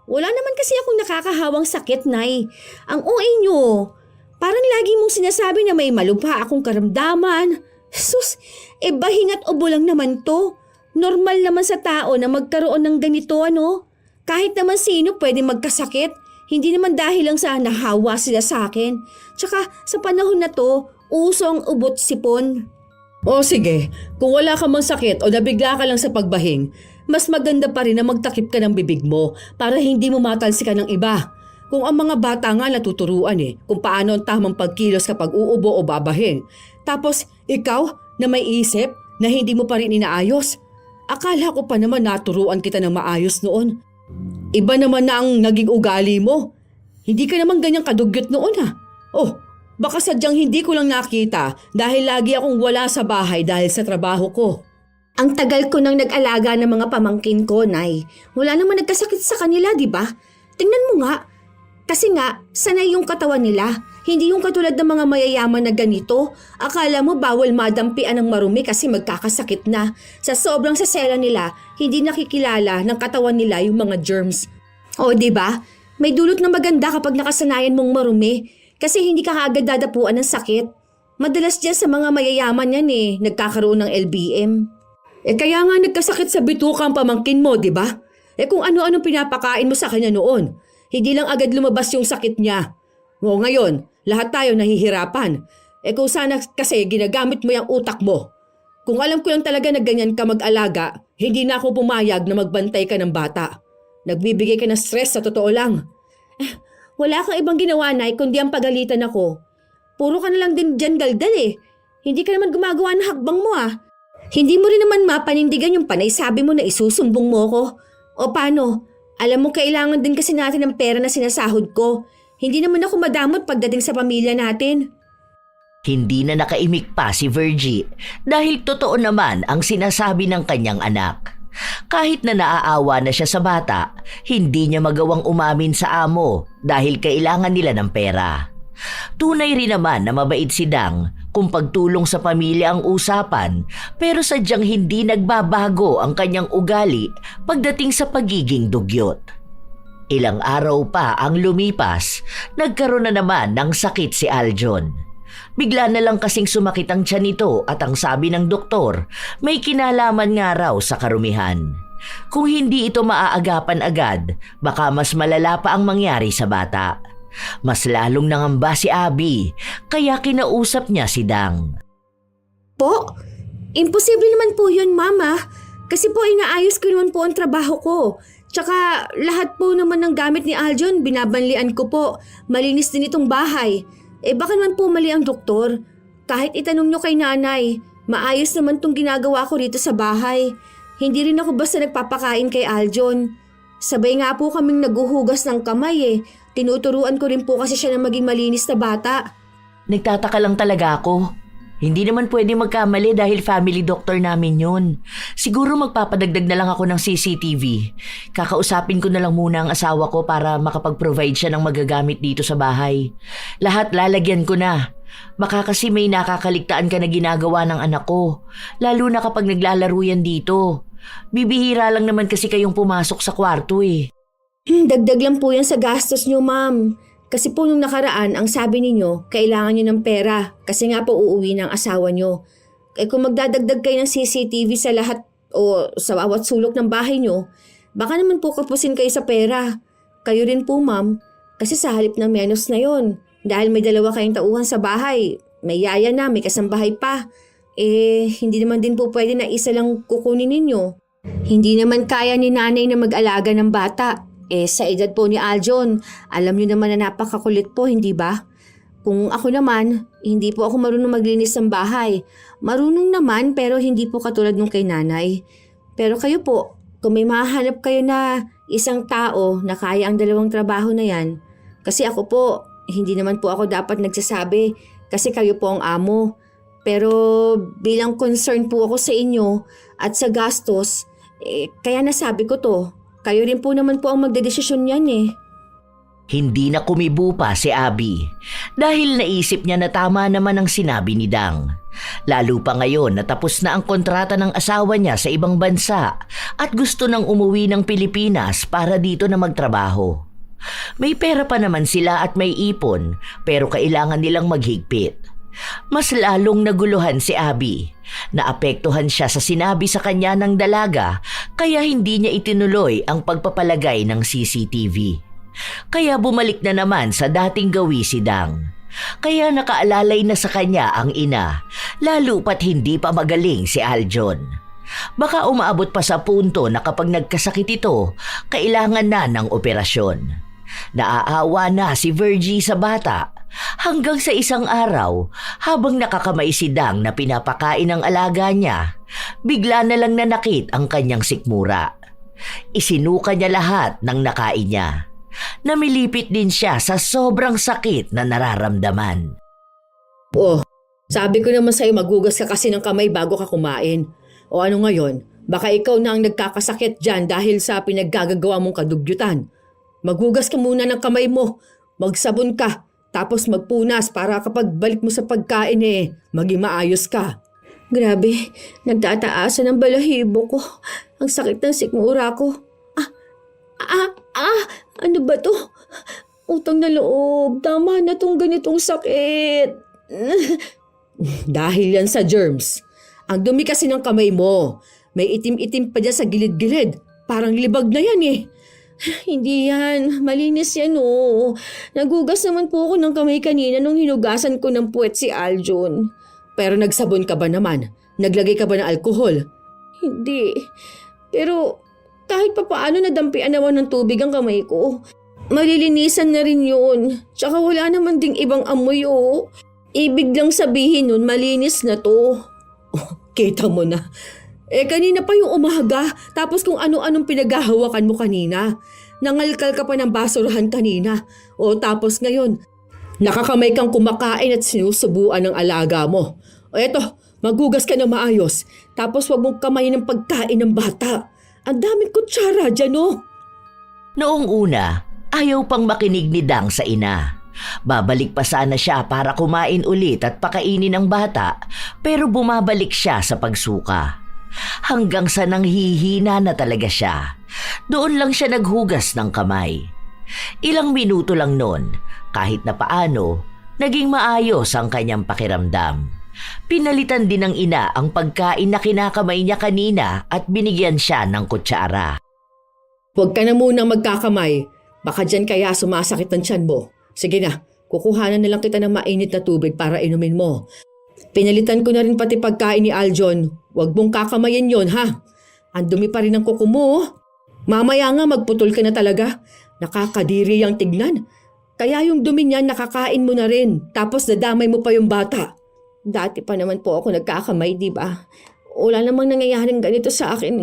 Wala naman kasi akong nakakahawang sakit, Nay. Ang OA nyo, parang lagi mong sinasabi na may malubha akong karamdaman. Sus, bahin at ubo lang naman to. Normal naman sa tao na magkaroon ng ganito, ano? Kahit naman sino pwede magkasakit. Hindi naman dahil lang sa nahawa sila sa akin. Tsaka sa panahon na to, uso ang ubot sipon. O sige, kung wala ka mang sakit o nabigla ka lang sa pagbahing, mas maganda pa rin na magtakip ka ng bibig mo para hindi mo matalsikan ng iba. Kung ang mga bata nga natuturuan kung paano ang tamang pagkilos kapag uubo o babahing. Tapos ikaw na may isip, na hindi mo pa rin inaayos? Akala ko pa naman naturuan kita ng maayos noon. Iba naman na ang naging ugali mo. Hindi ka naman ganyang kadugyot noon ha. Oh, baka sadyang hindi ko lang nakita dahil lagi akong wala sa bahay dahil sa trabaho ko. Ang tagal ko nang nag-alaga ng mga pamangkin ko, Nay. Wala naman nagkasakit sa kanila, di ba? Tingnan mo nga. Kasi nga, sanay yung katawan nila. Hindi yung katulad ng mga mayayaman na ganito. Akala mo bawal madampian ng marumi kasi magkakasakit na. Sa sobrang sasela nila, hindi nakikilala ng katawan nila yung mga germs. O, di ba? May dulot na maganda kapag nakasanayan mong marumi kasi hindi ka kaagad dadapuan ng sakit. Madalas dyan sa mga mayayaman yan nagkakaroon ng LBM. Kaya nga nagkasakit sa bituka ang pamangkin mo, di ba? Kung ano-ano pinapakain mo sa kanya noon, hindi lang agad lumabas yung sakit niya. O ngayon, lahat tayo nahihirapan. Kung sana kasi ginagamit mo yung utak mo. Kung alam ko lang talaga na ganyan ka mag-alaga, hindi na ako pumayag na magbantay ka ng bata. Nagbibigay ka ng stress sa totoo lang. Wala kang ibang ginawa, Nay, kundi ang pagalitan ako. Puro ka na lang din dyan galdal Hindi ka naman gumagawa ng hakbang mo Hindi mo rin naman mapanindigan yung panay sabi mo na isusumbong mo ko. O paano? Alam mo kailangan din kasi natin ng pera na sinasahod ko. Hindi naman ako madamot pagdating sa pamilya natin. Hindi na nakaimik pa si Virgie dahil totoo naman ang sinasabi ng kanyang anak. Kahit na naaawa na siya sa bata, hindi niya magawang umamin sa amo dahil kailangan nila ng pera. Tunay rin naman na mabait si Dang kung pagtulong sa pamilya ang usapan, pero sadyang hindi nagbabago ang kanyang ugali pagdating sa pagiging dugyot. Ilang araw pa ang lumipas, nagkaroon na naman ng sakit si Aljon. Bigla na lang kasing sumakit ang tiyan nito at ang sabi ng doktor, may kinalaman nga raw sa karumihan. Kung hindi ito maaagapan agad, baka mas malala pa ang mangyari sa bata. Mas lalong nangamba si Abby, kaya kinausap niya si Dang. Po? Imposible naman po yun, Mama. Kasi po inaayos ko naman po ang trabaho ko. Tsaka lahat po naman ng gamit ni Aljon, binabanlian ko po. Malinis din itong bahay. Baka naman po mali ang doktor. Kahit itanong nyo kay nanay, maayos naman tong ginagawa ko rito sa bahay. Hindi rin ako basta nagpapakain kay Aljon. Sabay nga po kaming naguhugas ng kamay Tinuturuan ko rin po kasi siya na maging malinis na bata. Nagtataka lang talaga ako. Hindi naman pwede magkamali dahil family doctor namin yun. Siguro magpapadagdag na lang ako ng CCTV. Kakausapin ko na lang muna ang asawa ko para makapag-provide siya ng magagamit dito sa bahay. Lahat lalagyan ko na. Baka kasi may nakakaligtaan ka na ginagawa ng anak ko. Lalo na kapag naglalaro yan dito. Bibihira lang naman kasi kayong pumasok sa kwarto Dagdag lang po yan sa gastos nyo, Ma'am. Kasi po nung nakaraan, ang sabi ninyo, kailangan nyo ng pera kasi nga po uuwi ng asawa nyo. Kung magdadagdag kayo ng CCTV sa lahat o sa bawat sulok ng bahay nyo, baka naman po kapusin kayo sa pera. Kayo rin po, Ma'am, kasi sa halip ng menos na yon. Dahil may dalawa kayong tauhan sa bahay, may yaya na, may kasambahay pa. Hindi naman din po pwede na isa lang kukunin ninyo. Hindi naman kaya ni nanay na mag-alaga ng bata. Sa edad po ni Aljon, alam niyo naman na napakakulit po, hindi ba? Kung ako naman, hindi po ako marunong maglinis ng bahay. Marunong naman pero hindi po katulad nung kay nanay. Pero kayo po, kung may mahanap kayo na isang tao na kaya ang dalawang trabaho na yan, kasi ako po, hindi naman po ako dapat nagsasabi kasi kayo po ang amo. Pero bilang concern po ako sa inyo at sa gastos, kaya nasabi ko to. Kayo rin po naman po ang magdedesisyon yan Hindi na kumibo pa si Abby dahil naisip niya na tama naman ang sinabi ni Dang. Lalo pa ngayon na tapos na ang kontrata ng asawa niya sa ibang bansa at gusto nang umuwi ng Pilipinas para dito na magtrabaho. May pera pa naman sila at may ipon pero kailangan nilang maghigpit. Mas lalong naguluhan si Abby. Naapektuhan siya sa sinabi sa kanya ng dalaga kaya hindi niya itinuloy ang pagpapalagay ng CCTV. Kaya bumalik na naman sa dating gawi si Dang. Kaya nakaalalay na sa kanya ang ina, lalo pat hindi pa magaling si Aljon. Baka umaabot pa sa punto na kapag nagkasakit ito, kailangan na ng operasyon. Naaawa na si Virgie sa bata, Hanggang sa isang araw, habang nakakamay si Dang na pinapakain ng alaga niya, bigla na lang nanakit ang kanyang sikmura. Isinuka niya lahat ng nakain niya. Namilipit din siya sa sobrang sakit na nararamdaman. Oh, sabi ko naman sa'yo magugas ka kasi ng kamay bago ka kumain. O ano ngayon, baka ikaw na ang nagkakasakit dyan dahil sa pinaggagawa mong kadugyutan. Magugas ka muna ng kamay mo, magsabon ka, tapos magpunas para kapag balik mo sa pagkain maging maayos ka. Grabe, nagtataasan ang balahibo ko. Ang sakit ng sikmura ko. Ano ba to? Utang na loob, tama na tong ganitong sakit. Dahil yan sa germs. Ang dumi kasi ng kamay mo. May itim-itim pa dyan sa gilid-gilid. Parang libag na yan Hindi yan, malinis yan Nagugas naman po ako ng kamay kanina nung hinugasan ko ng puwet si Aljon. Pero nagsabon ka ba naman? Naglagay ka ba ng alkohol? Hindi. Pero kahit pa paano nadampian naman ng tubig ang kamay ko. Malilinisan na rin yun. Tsaka wala naman ding ibang amoy Ibig lang sabihin nun malinis na to. Kita mo na. Kanina pa yung umaga, tapos kung ano-anong pinaghahawakan mo kanina. Nangalkal ka pa ng basurahan kanina. O tapos ngayon, nakakamay kang kumakain at sinusubuan ng alaga mo. O eto, magugas ka na maayos. Tapos wag mong kamay ng pagkain ng bata. Ang daming kutsara dyan Noong una, ayaw pang makinig ni Dang sa ina. Babalik pa sana siya para kumain ulit at pakainin ang bata, pero bumabalik siya sa pagsuka. Hanggang sa nanghihina na talaga siya. Doon lang siya naghugas ng kamay. Ilang minuto lang nun, kahit na paano, naging maayos ang kanyang pakiramdam. Pinalitan din ng ina ang pagkain na kinakamay niya kanina at binigyan siya ng kutsara. Huwag ka na muna magkakamay. Baka dyan kaya sumasakit ang tiyan mo. Sige na, kukuhanan na lang kita ng mainit na tubig para inumin mo. Pinalitan ko na rin pati pagkain ni Aljon. Huwag mong kakamayin yon ha. Ang dumi pa rin ang kuko mo. Mamaya nga magputol ka na talaga. Nakakadiri ang tignan. Kaya yung dumi niyan nakakain mo na rin. Tapos nadamay mo pa yung bata. Dati pa naman po ako nagkakamay, di ba? Wala namang nangyayaring ganito sa akin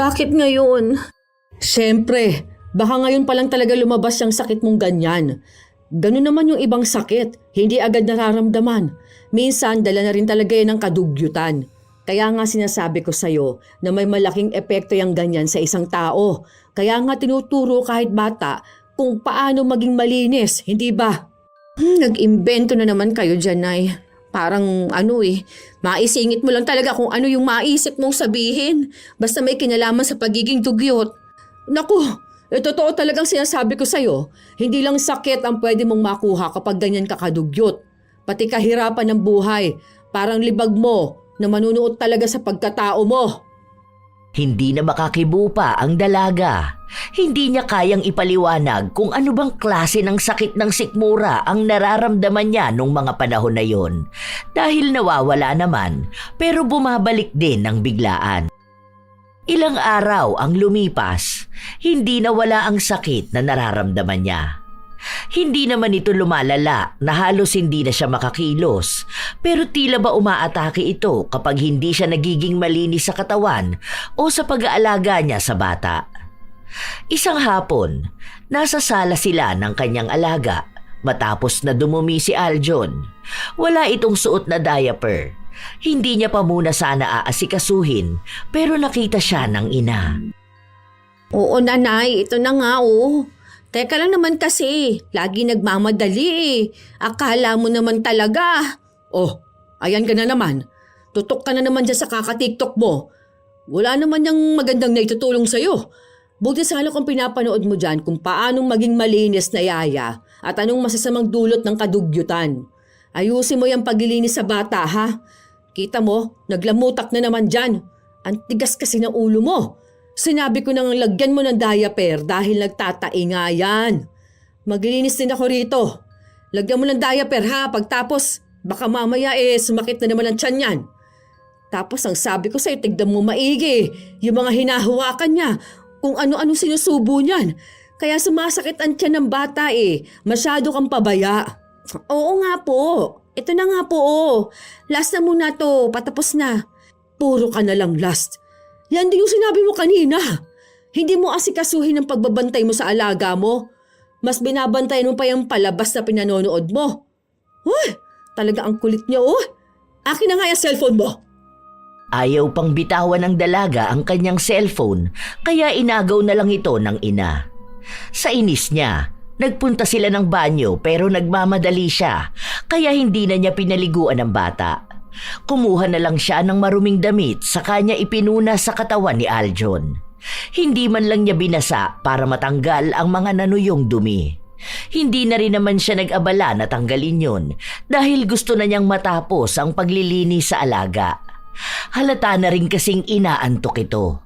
Bakit ngayon? Siyempre, baka ngayon pa lang talaga lumabas yung sakit mong ganyan. Ganun naman yung ibang sakit, hindi agad nararamdaman. Minsan, dala na rin talaga yan ng kadugyutan. Kaya nga sinasabi ko sa'yo na may malaking epekto yung ganyan sa isang tao. Kaya nga tinuturo kahit bata kung paano maging malinis, hindi ba? Nag-imbento na naman kayo dyan, Nay. Parang maisingit mo lang talaga kung ano yung maisip mong sabihin. Basta may kinalaman sa pagiging dugyot. Naku! Totoo talagang sinasabi ko sa'yo, hindi lang sakit ang pwede mong makuha kapag ganyan ka kadugyot. Pati kahirapan ng buhay, parang libag mo na manunuot talaga sa pagkatao mo. Hindi na makakibo pa ang dalaga. Hindi niya kayang ipaliwanag kung ano bang klase ng sakit ng sikmura ang nararamdaman niya nung mga panahon na yon. Dahil nawawala naman, pero bumabalik din ng biglaan. Ilang araw ang lumipas, hindi nawala ang sakit na nararamdaman niya. Hindi naman ito lumalala na halos hindi na siya makakilos, pero tila ba umaatake ito kapag hindi siya nagiging malinis sa katawan o sa pag-aalaga niya sa bata. Isang hapon, nasa sala sila ng kanyang alaga matapos na dumumi si Aljon. Wala itong suot na diaper. Hindi niya pa muna sana aasikasuhin, pero nakita siya ng ina. Oo, nanay. Ito na nga, Teka lang naman kasi. Lagi nagmamadali Akala mo naman talaga. Oh, ayan ka na naman. Tutok ka na naman dyan sa kaka-TikTok mo. Wala naman yung magandang naitutulong sa'yo. Buti sana kung pinapanood mo dyan kung paanong maging malinis na yaya at anong masasamang dulot ng kadugyutan. Ayusin mo yung paglilinis sa bata, ha? Kita mo, naglamutak na naman dyan. Ang tigas kasi ng ulo mo. Sinabi ko nang lagyan mo ng diaper dahil nagtatai nga yan. Maglilinis din ako rito. Lagyan mo ng diaper ha, pagtapos baka mamaya sumakit na naman ang tiyan yan. Tapos ang sabi ko sa'yo, tignan mo maigi. Yung mga hinahawakan niya, kung ano-ano sinusubo niyan. Kaya sumasakit ang tiyan ng bata eh. Masyado kang pabaya. Oo nga po. Ito na nga po oh. Last na muna to, patapos na. Puro ka na lang last. Yan din yung sinabi mo kanina. Hindi mo asikasuhin ang pagbabantay mo sa alaga mo. Mas binabantayan mo pa yung palabas na pinanonood mo. Uy, talaga ang kulit niya oh. Akin na nga yung cellphone mo. Ayaw pang bitawan ng dalaga ang kanyang cellphone kaya inagaw na lang ito ng ina. Sa inis niya, nagpunta sila ng banyo pero nagmamadali siya kaya hindi na niya pinaliguan ang bata. Kumuha na lang siya ng maruming damit sa kanya ipinuna sa katawan ni Aljon. Hindi man lang niya binasa para matanggal ang mga nanuyong dumi. Hindi na rin naman siya nag-abala na tanggalin yun dahil gusto na niyang matapos ang paglilinis sa alaga. Halata na rin kasing inaantok ito.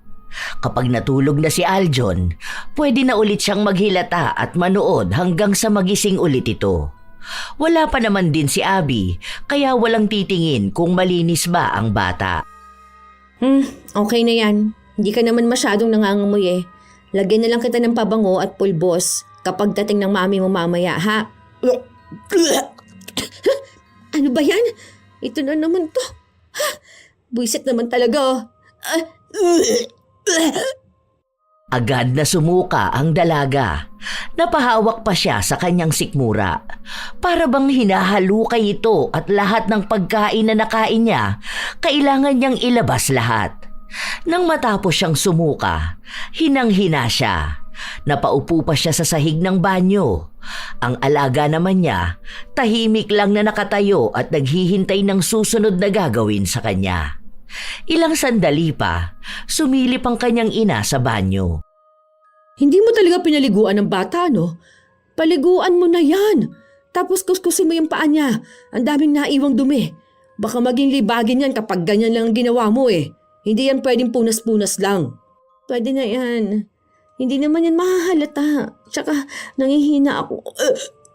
Kapag natulog na si Aljon, pwede na ulit siyang maghilata at manood hanggang sa magising ulit ito. Wala pa naman din si Abby kaya walang titingin kung malinis ba ang bata. Okay na yan. Hindi ka naman masyadong nangangamoy eh. Lagyan na lang kita ng pabango at pulbos kapag dating ng mami mo mamaya, ha? Ano ba yan? Ito na naman to. Buisit naman talaga. Agad na sumuka ang dalaga. Napahawak pa siya sa kanyang sikmura. Para bang hinahalukay ito at lahat ng pagkain na nakain niya, kailangan niyang ilabas lahat. Nang matapos siyang sumuka, hinang-hina siya. Napaupo pa siya sa sahig ng banyo. Ang alaga naman niya, tahimik lang na nakatayo at naghihintay ng susunod na gagawin sa kanya. Ilang sandali pa, sumilip ang kanyang ina sa banyo. Hindi mo talaga pinaliguan ng bata, no? Paliguan mo na yan. Tapos kuskusin mo yung paa niya. Ang daming naiwang dumi. Baka maging libagin yan kapag ganyan lang ang ginawa mo eh. Hindi yan pwedeng punas-punas lang. Pwede na yan. Hindi naman yan mahahalata. Tsaka nangihina ako.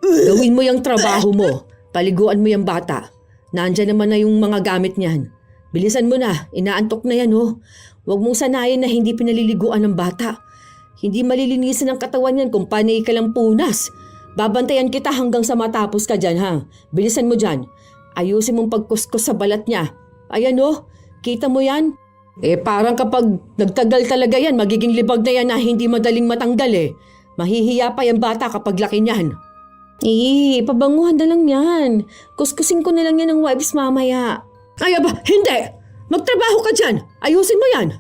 Gawin mo yung trabaho mo. Paliguan mo yung bata. Nandyan naman na yung mga gamit niyan. Bilisan mo na. Inaantok na yan, oh. Huwag mong sanayin na hindi pinaliliguan ng bata. Hindi malilinisan ang katawan yan kung panay ka lang punas. Babantayan kita hanggang sa matapos ka dyan, ha? Bilisan mo dyan. Ayusin mong pagkuskus sa balat niya. Ayan, oh. Kita mo yan? Parang kapag nagtagal talaga yan, magiging libag na yan na hindi madaling matanggal eh. Mahihiya pa yung bata kapag laki niyan. Pabanguhan na lang yan. Kuskusin ko na lang yan ng wipes mamaya. Ay ba, hindi! Magtrabaho ka dyan! Ayusin mo yan!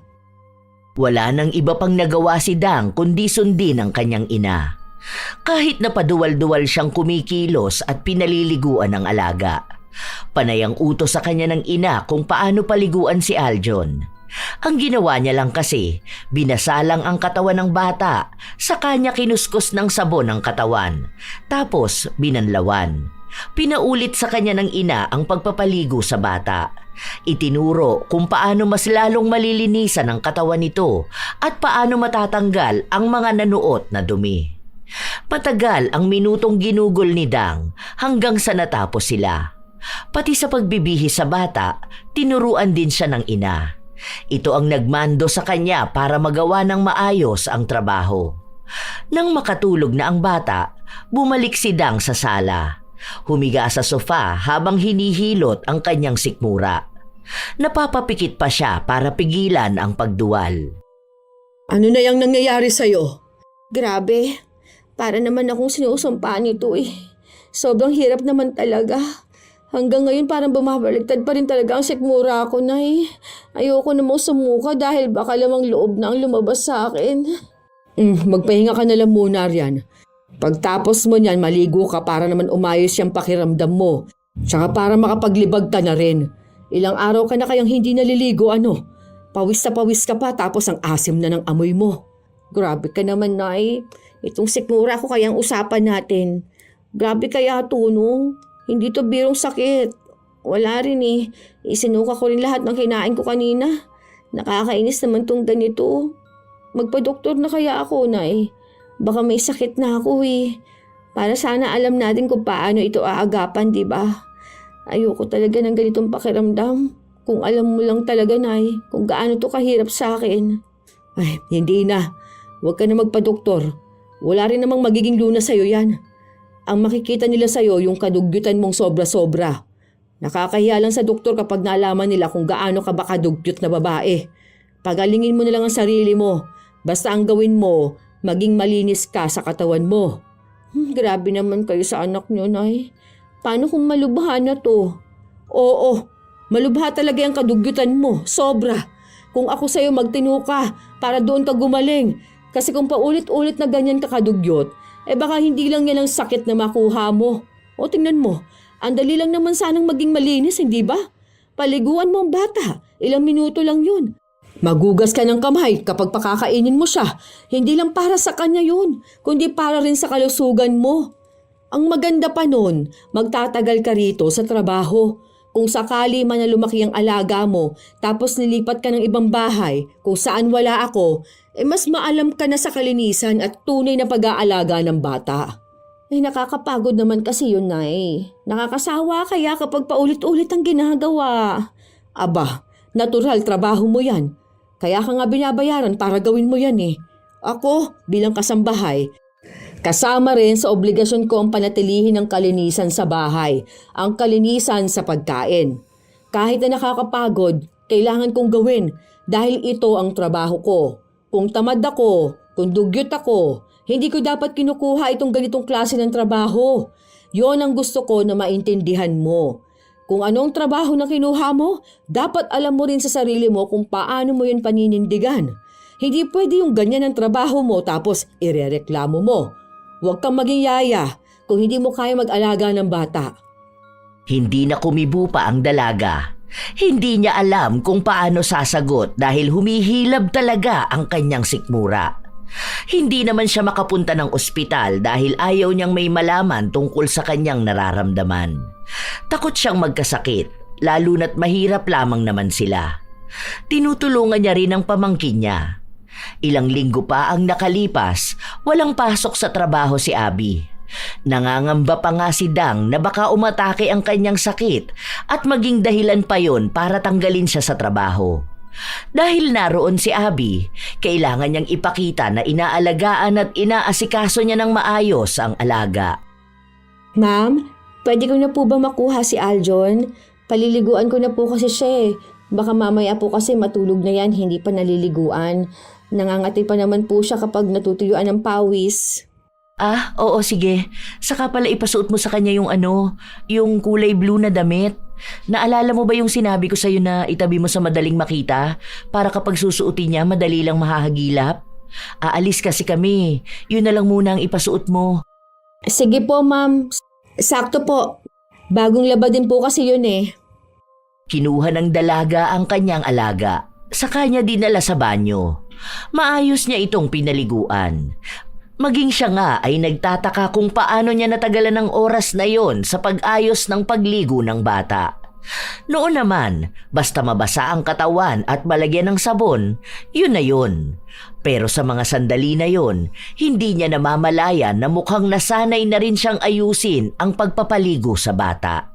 Wala nang iba pang nagawa si Dang kundi sundin ang kanyang ina. Kahit na paduwal-duwal siyang kumikilos at pinaliliguan ng alaga. Panay ang utos sa kanya ng ina kung paano paliguan si Aljon. Ang ginawa niya lang kasi, binasa lang ang katawan ng bata, sa kanya kinuskus ng sabon ang katawan, tapos binanlawan. Pinaulit sa kanya ng ina ang pagpapaligo sa bata. Itinuro kung paano mas lalong malilinisan ang katawan nito at paano matatanggal ang mga nanuot na dumi. Matagal ang minutong ginugol ni Dang hanggang sa natapos sila. Pati sa pagbibihis sa bata, tinuruan din siya ng ina. Ito ang nagmando sa kanya para magawa ng maayos ang trabaho. Nang makatulog na ang bata, bumalik si Dang sa sala. Humiga sa sofa habang hinihilot ang kanyang sikmura. Napapapikit pa siya para pigilan ang pagduwal. Ano na yung nangyayari sa'yo? Grabe. Para naman akong sinusumpa nito eh. Sobrang hirap naman talaga. Hanggang ngayon parang bumabaligtad pa rin talaga ang sikmura ko, Nay. Ayoko namang sumuka dahil baka lamang loob na ang lumabas sa akin. Magpahinga ka na lang muna riyan. Pagtapos mo niyan, maligo ka para naman umayos yung pakiramdam mo. Tsaka para makapaglibag ka na rin. Ilang araw ka na kayang hindi naliligo, ano? Pawis na pawis ka pa tapos ang asim na ng amoy mo. Grabe ka naman, Nay. Itong sikmura ko kayang usapan natin. Grabe kaya to, no? Hindi to birong sakit. Wala rin eh. Isinuka ko rin lahat ng kinain ko kanina. Nakakainis naman tong ganito. Magpa-doktor na kaya ako, Nay. Baka may sakit na ako eh. Para sana alam natin kung paano ito aagapan, di ba? Ayoko talaga ng ganitong pakiramdam. Kung alam mo lang talaga, Nay, kung gaano to kahirap sa akin. Ay, hindi na. Huwag ka na magpa-doktor. Wala rin namang magiging lunas sa'yo yan. Ang makikita nila sa'yo yung kadugyutan mong sobra-sobra. Nakakahiya lang sa doktor kapag nalaman nila kung gaano ka ba kadugyot na babae. Pagalingin mo na lang ang sarili mo. Basta ang gawin mo, maging malinis ka sa katawan mo. Grabe naman kayo sa anak niyo, Nay. Paano kung malubha na to? Oo, malubha talaga yung kadugyutan mo. Sobra. Kung ako sa'yo magtino ka para doon ka gumaling. Kasi kung paulit-ulit na ganyan ka kadugyot, baka hindi lang yan ang sakit na makuha mo. O tingnan mo, ang dali lang naman sanang maging malinis, hindi ba? Paliguan mo ang bata, ilang minuto lang yun. Magugas ka ng kamay kapag pakakainin mo siya. Hindi lang para sa kanya yun, kundi para rin sa kalusugan mo. Ang maganda pa nun, magtatagal ka rito sa trabaho. Kung sakali man na lumaki ang alaga mo, tapos nilipat ka ng ibang bahay, kung saan wala ako, mas maalam ka na sa kalinisan at tunay na pag-aalaga ng bata. Nakakapagod naman kasi yun, Nay. Nakakasawa kaya kapag paulit-ulit ang ginagawa. Aba, natural trabaho mo yan. Kaya ka nga binabayaran para gawin mo yan eh. Ako, bilang kasambahay, kasama rin sa obligasyon ko ang panatilihin ng kalinisan sa bahay, ang kalinisan sa pagkain. Kahit na nakakapagod, kailangan kong gawin dahil ito ang trabaho ko. Kung tamad ako, kung dugyot ako, hindi ko dapat kinukuha itong ganitong klase ng trabaho. Yon ang gusto ko na maintindihan mo. Kung anong trabaho na kinuha mo, dapat alam mo rin sa sarili mo kung paano mo yun paninindigan. Hindi pwede yung ganyan ang trabaho mo tapos irereklamo mo. Huwag kang maging yaya kung hindi mo kaya mag-alaga ng bata. Hindi na kumibo pa ang dalaga. Hindi niya alam kung paano sasagot dahil humihilab talaga ang kanyang sikmura. Hindi naman siya makapunta ng ospital dahil ayaw niyang may malaman tungkol sa kanyang nararamdaman. Takot siyang magkasakit, lalo na't mahirap lamang naman sila. Tinutulungan niya rin ang pamangkin niya. Ilang linggo pa ang nakalipas, walang pasok sa trabaho si Abby. Nangangamba pa nga si Dang na baka umatake ang kanyang sakit at maging dahilan pa yon para tanggalin siya sa trabaho. Dahil naroon si Abby, kailangan niyang ipakita na inaalagaan at inaasikaso niya ng maayos ang alaga. Ma'am, pwede ko na po ba makuha si Aljon? Paliliguan ko na po kasi siya eh. Baka mamaya po kasi matulog na yan, hindi pa naliliguan. Nangangati pa naman po siya kapag natutuyuan ng pawis. Ah, oo sige. Saka pala ipasuot mo sa kanya yung kulay blue na damit. Naalala mo ba yung sinabi ko sa'yo na itabi mo sa madaling makita para kapag susuotin niya madali lang mahahagilap? Aalis kasi kami. Yun na lang muna ang ipasuot mo. Sige po, ma'am. Sakto po. Bagong laba din po kasi yun eh. Kinuha ng dalaga ang kanyang alaga. Sa kanya dinala sa banyo. Maayos niya itong pinaliguan. Maging siya nga ay nagtataka kung paano niya natagalan ng oras na yon sa pag-ayos ng pagligo ng bata. Noon naman, basta mabasa ang katawan at malagyan ng sabon, yun na yun. Pero sa mga sandali na yon, hindi niya namamalayan na mukhang nasanay na rin siyang ayusin ang pagpapaligo sa bata.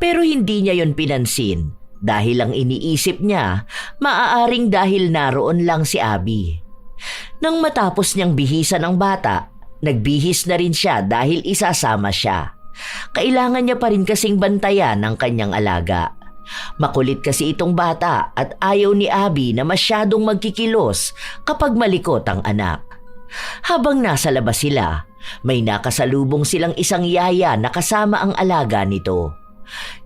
Pero hindi niya yon pinansin dahil ang iniisip niya, maaaring dahil naroon lang si Abby. Nang matapos niyang bihisan ang bata, nagbihis na rin siya dahil isasama siya. Kailangan niya pa rin kasing bantayan ng kanyang alaga. Makulit kasi itong bata at ayaw ni Abby na masyadong magkikilos kapag malikot ang anak. Habang nasa labas sila, may nakasalubong silang isang yaya na kasama ang alaga nito.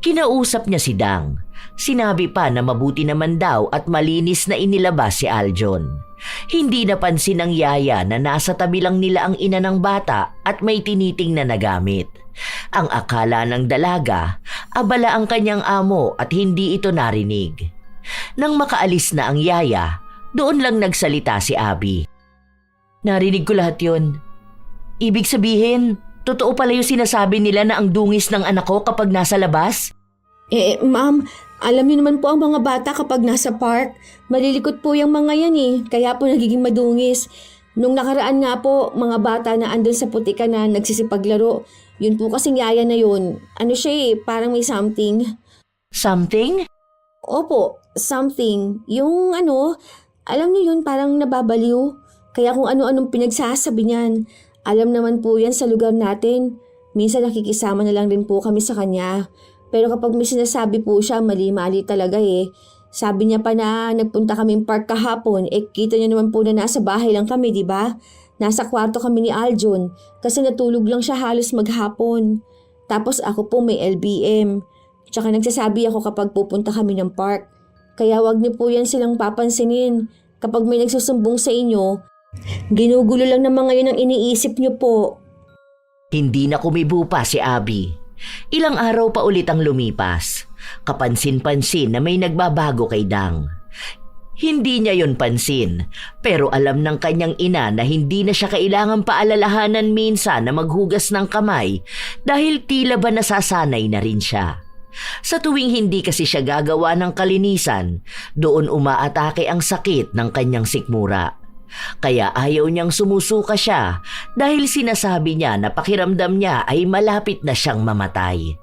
Kinausap niya si Dang. Sinabi pa na mabuti naman daw at malinis na inilabas si Aljon. Hindi napansin ng yaya na nasa tabi lang nila ang ina ng bata at may tinitingnan na gamit. Ang akala ng dalaga, abala ang kanyang amo at hindi ito narinig. Nang makaalis na ang yaya, doon lang nagsalita si Abby. Narinig ko lahat yun. Ibig sabihin, totoo pala yung sinasabi nila na ang dungis ng anak ko kapag nasa labas? Ma'am, alam niyo naman po ang mga bata kapag nasa park. Malilikot po yung mga yan eh, kaya po nagiging madungis. Nung nakaraan nga po, mga bata na andun sa putika na nagsisipaglaro, yun po kasing yaya na yun. Ano siya eh, parang may something. Something? Opo, something. Yung alam niyo yun, parang nababaliw. Kaya kung ano-anong pinagsasabi niyan, alam naman po yan sa lugar natin. Minsan nakikisama na lang rin po kami sa kanya. Pero kapag may sinasabi po siya, mali-mali talaga eh. Sabi niya pa na nagpunta kaming park kahapon, kita niya naman po na nasa bahay lang kami, di ba? Nasa kwarto kami ni Aljon kasi natulog lang siya halos maghapon. Tapos ako po may LBM. Tsaka nagsasabi ako kapag pupunta kami ng park. Kaya wag niyo po yan silang papansinin. Kapag may nagsusumbong sa inyo, ginugulo lang naman ngayon ang iniisip niyo po. Hindi na kumibo pa si Abby. Ilang araw pa ulit ang lumipas. Kapansin-pansin na may nagbabago kay Dang. Hindi niya yon pansin, pero alam ng kanyang ina na hindi na siya kailangang paalalahanan minsan na maghugas ng kamay dahil tila ba nasasanay na rin siya. Sa tuwing hindi kasi siya gagawa ng kalinisan, doon umaatake ang sakit ng kanyang sikmura. Kaya ayaw niyang sumusuka siya dahil sinasabi niya na pakiramdam niya ay malapit na siyang mamatay.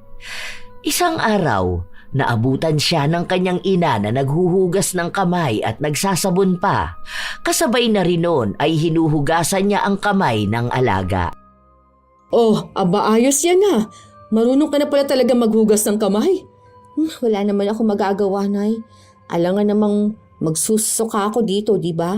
Isang araw, naabutan siya ng kanyang ina na naghuhugas ng kamay at nagsasabon pa. Kasabay na rin noon ay hinuhugasan niya ang kamay ng alaga. Oh, aba ayos yan ah. Marunong ka na pala talaga maghugas ng kamay. Wala naman ako magagawa, Nay. Alangan namang magsusuka ako dito, di ba?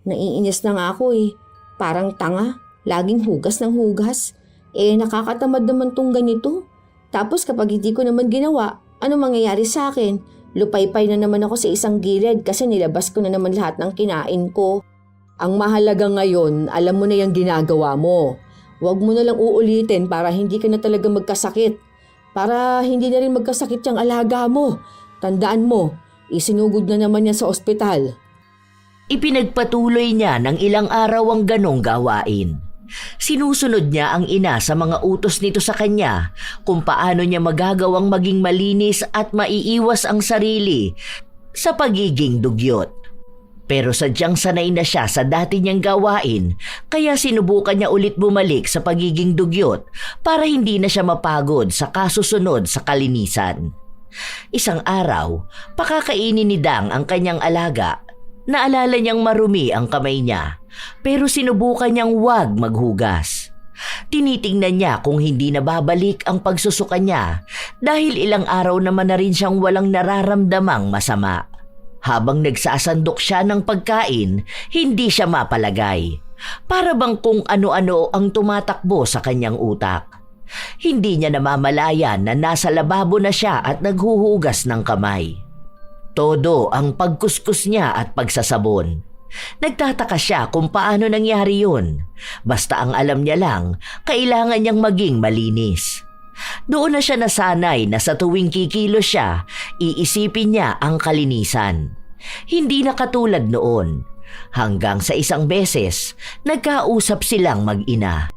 Naiinis na nga ako eh. Parang tanga. Laging hugas ng hugas. Nakakatamad naman tong ganito. Tapos kapag hindi ko naman ginawa, ano mangyayari sa akin? Lupaypay na naman ako sa isang gilid kasi nilabas ko na naman lahat ng kinain ko. Ang mahalaga ngayon, alam mo na yung ginagawa mo. Huwag mo na lang uulitin para hindi ka na talaga magkasakit. Para hindi na rin magkasakit yung alaga mo. Tandaan mo, isinugod na naman yan sa ospital. Ipinagpatuloy niya ng ilang araw ang ganong gawain. Sinusunod niya ang ina sa mga utos nito sa kanya kung paano niya magagawang maging malinis at maiiwas ang sarili sa pagiging dugyot. Pero sadyang sanay na siya sa dati niyang gawain kaya sinubukan niya ulit bumalik sa pagiging dugyot para hindi na siya mapagod sa kasusunod sa kalinisan. Isang araw, pakakainin ni Dang ang kanyang alaga. Naalala niyang marumi ang kamay niya pero sinubukan niyang wag maghugas. Tinitingnan niya kung hindi na babalik ang pagsusuka niya dahil ilang araw naman na rin siyang walang nararamdamang masama. Habang nagsasandok siya ng pagkain, hindi siya mapalagay. Para bang kung ano-ano ang tumatakbo sa kanyang utak. Hindi niya namamalayan na nasa lababo na siya at naghuhugas ng kamay. Todo ang pagkuskus niya at pagsasabon. Nagtataka siya kung paano nangyari yun. Basta ang alam niya lang, kailangan niyang maging malinis. Doon na siya nasanay na sa tuwing kikilos siya, iisipin niya ang kalinisan. Hindi na katulad noon. Hanggang sa isang beses, nagkausap silang mag-ina.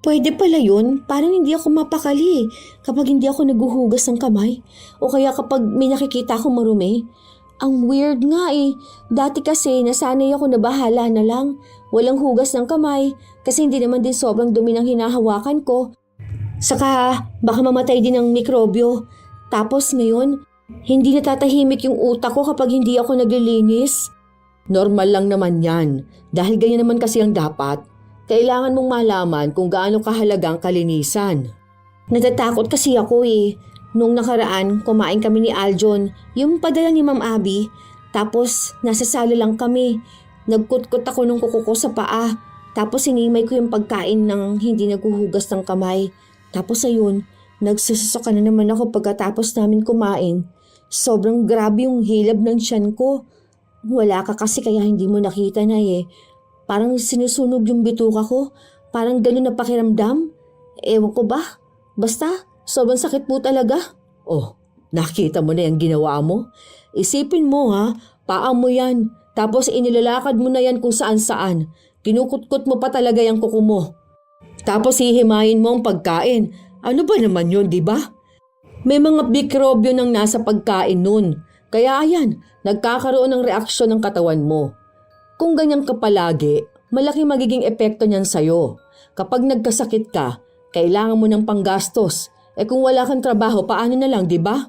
Pwede pala yun. Parang hindi ako mapakali kapag hindi ako naguhugas ng kamay. O kaya kapag may nakikita akong marumi. Ang weird nga eh. Dati kasi nasanay ako na bahala na lang. Walang hugas ng kamay kasi hindi naman din sobrang dumi ng hinahawakan ko. Saka baka mamatay din ng mikrobyo. Tapos ngayon, hindi natatahimik yung utak ko kapag hindi ako naglilinis. Normal lang naman yan. Dahil ganyan naman kasi ang dapat. Kailangan mong malaman kung gaano kahalaga ang kalinisan. Natatakot kasi ako eh. Nung nakaraan, kumain kami ni Aljon, yung padala ni Ma'am Abby. Tapos nasa sala lang kami. Nagkutkot ako ng kuko ko sa paa. Tapos sinimay ko yung pagkain ng hindi naghuhugas ng kamay. Tapos ayun, nagsusuka na naman ako pagkatapos namin kumain. Sobrang grabe yung hilab ng tiyan ko. Wala ka kasi kaya hindi mo nakita na eh. Parang sinusunog yung bituka ko. Parang ganun na pakiramdam. Ewan ko ba? Basta, sobrang sakit po talaga. Oh, nakita mo na yung ginawa mo? Isipin mo ha, paa mo yan. Tapos inilalakad mo na yan kung saan-saan. Kinukutkot mo pa talaga yung kuko mo. Tapos hihimayin mo ang pagkain. Ano ba naman yun, di ba? May mga mikrobyo nang nasa pagkain nun. Kaya ayan, nagkakaroon ng reaksyon ng katawan mo. Kung ganyan ka palagi, malaki magiging epekto niyan sa'yo. Kapag nagkasakit ka, kailangan mo ng panggastos. Kung wala kang trabaho, paano na lang, di ba?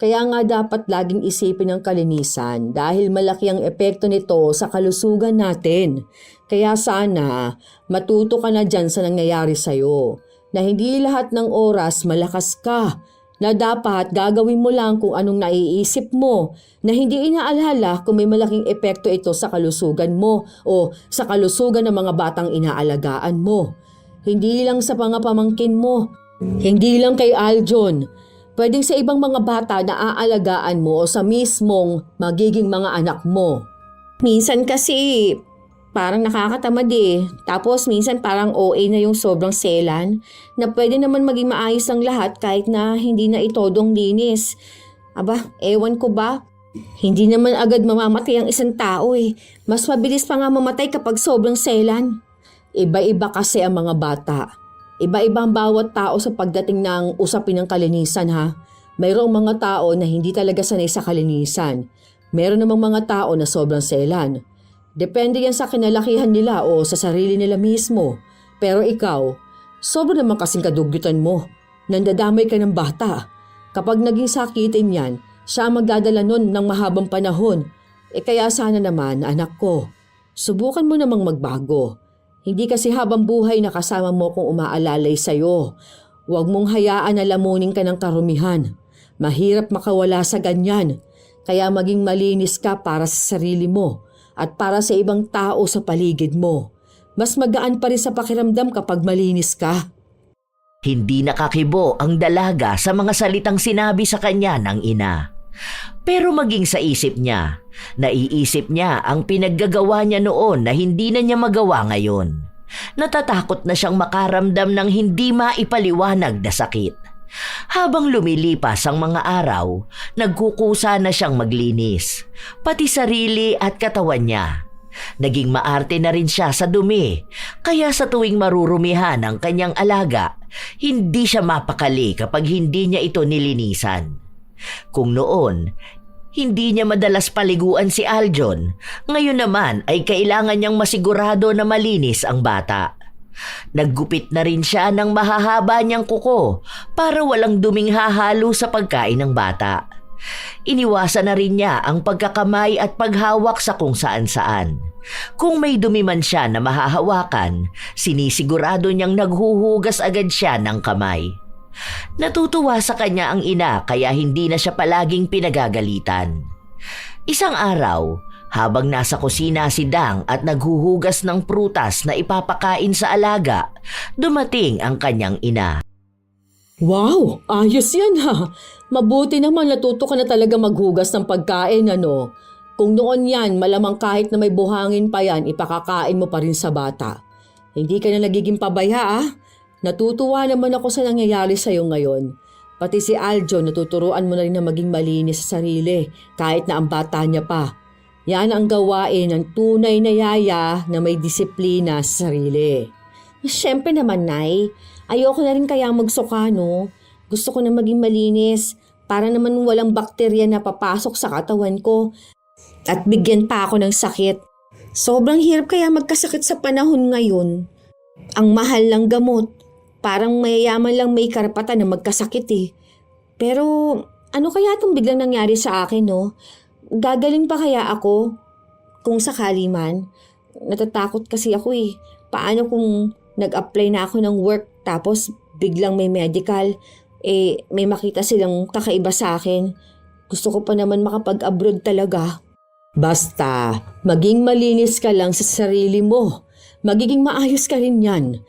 Kaya nga dapat laging isipin ang kalinisan dahil malaki ang epekto nito sa kalusugan natin. Kaya sana matuto ka na dyan sa nangyayari sa'yo na hindi lahat ng oras malakas ka, na dapat gagawin mo lang kung anong naiisip mo, na hindi inaalala kung may malaking epekto ito sa kalusugan mo o sa kalusugan ng mga batang inaalagaan mo. Hindi lang sa mga pamangkin mo, hindi lang kay Aljon, pwedeng sa ibang mga bata na aalagaan mo o sa mismong magiging mga anak mo. Minsan kasi parang nakakatamad eh. Tapos minsan parang OA na yung sobrang selan na pwede naman maging maayos ang lahat kahit na hindi na itodong linis. Aba, ewan ko ba? Hindi naman agad mamamatay ang isang tao eh. Mas mabilis pa nga mamatay kapag sobrang selan. Iba-iba kasi ang mga bata. Iba-iba ang bawat tao sa pagdating ng usapin ng kalinisan ha. Mayroong mga tao na hindi talaga sanay sa kalinisan. Meron namang mga tao na sobrang selan. Depende yan sa kinalakihan nila o sa sarili nila mismo. Pero ikaw, sobrang naman kasing kadugyutan mo. Nandadamay ka ng bata. Kapag naging sakitin yan, siya ang magdadala nun ng mahabang panahon. Kaya sana naman, anak ko, subukan mo namang magbago. Hindi kasi habang buhay na kasama mo kung umaalalay sa'yo. Huwag mong hayaan na lamunin ka ng karumihan. Mahirap makawala sa ganyan. Kaya maging malinis ka para sa sarili mo at para sa ibang tao sa paligid mo. Mas magaan pa rin sa pakiramdam kapag malinis ka. Hindi nakakibo ang dalaga sa mga salitang sinabi sa kanya ng ina. Pero maging sa isip niya, naiisip niya ang pinaggagawa niya noon na hindi na niya magawa ngayon. Natatakot na siyang makaramdam ng hindi maipaliwanag na sakit. Habang lumilipas ang mga araw, nagkukusa na siyang maglinis, pati sarili at katawan niya. Naging maarte na rin siya sa dumi, kaya sa tuwing marurumihan ang kanyang alaga, hindi siya mapakali kapag hindi niya ito nilinisan. Kung noon, hindi niya madalas paliguan si Aljon, ngayon naman ay kailangan niyang masigurado na malinis ang bata. Naggupit na rin siya ng mahahaba niyang kuko para walang duming hahalo sa pagkain ng bata. Iniwasan na rin niya ang pagkakamay at paghawak sa kung saan-saan. Kung may dumi man siya na mahahawakan, sinisigurado niyang naghuhugas agad siya ng kamay. Natutuwa sa kanya ang ina kaya hindi na siya palaging pinagagalitan. Isang araw, habang nasa kusina si Dang at naghuhugas ng prutas na ipapakain sa alaga, dumating ang kanyang ina. Wow, ayos yan ha. Mabuti naman natuto ka na talaga maghugas ng pagkain ano. Kung noon yan, malamang kahit na may buhangin pa yan, ipakakain mo pa rin sa bata. Hindi ka na nagiging pabaya ah. Natutuwa naman ako sa nangyayari sa'yo ngayon. Pati si Aljo natuturuan mo na rin na maging malinis sa sarili kahit na ang bata niya pa. Yan ang gawain ng tunay na yaya na may disiplina sa sarili. Siyempre naman, Nay. Ayoko na rin kaya magsuka, no? Gusto ko na maging malinis para naman walang bakterya na papasok sa katawan ko at bigyan pa ako ng sakit. Sobrang hirap kaya magkasakit sa panahon ngayon. Ang mahal ng gamot. Parang mayayaman lang may karapatan na magkasakit eh. Pero ano kaya itong biglang nangyari sa akin, no? Gagaling pa kaya ako? Kung sakali man. Natatakot kasi ako eh. Paano kung nag-apply na ako ng work tapos biglang may medical, may makita silang kakaiba sa akin. Gusto ko pa naman makapag-abroad talaga. Basta, maging malinis ka lang sa sarili mo. Magiging maayos ka rin yan.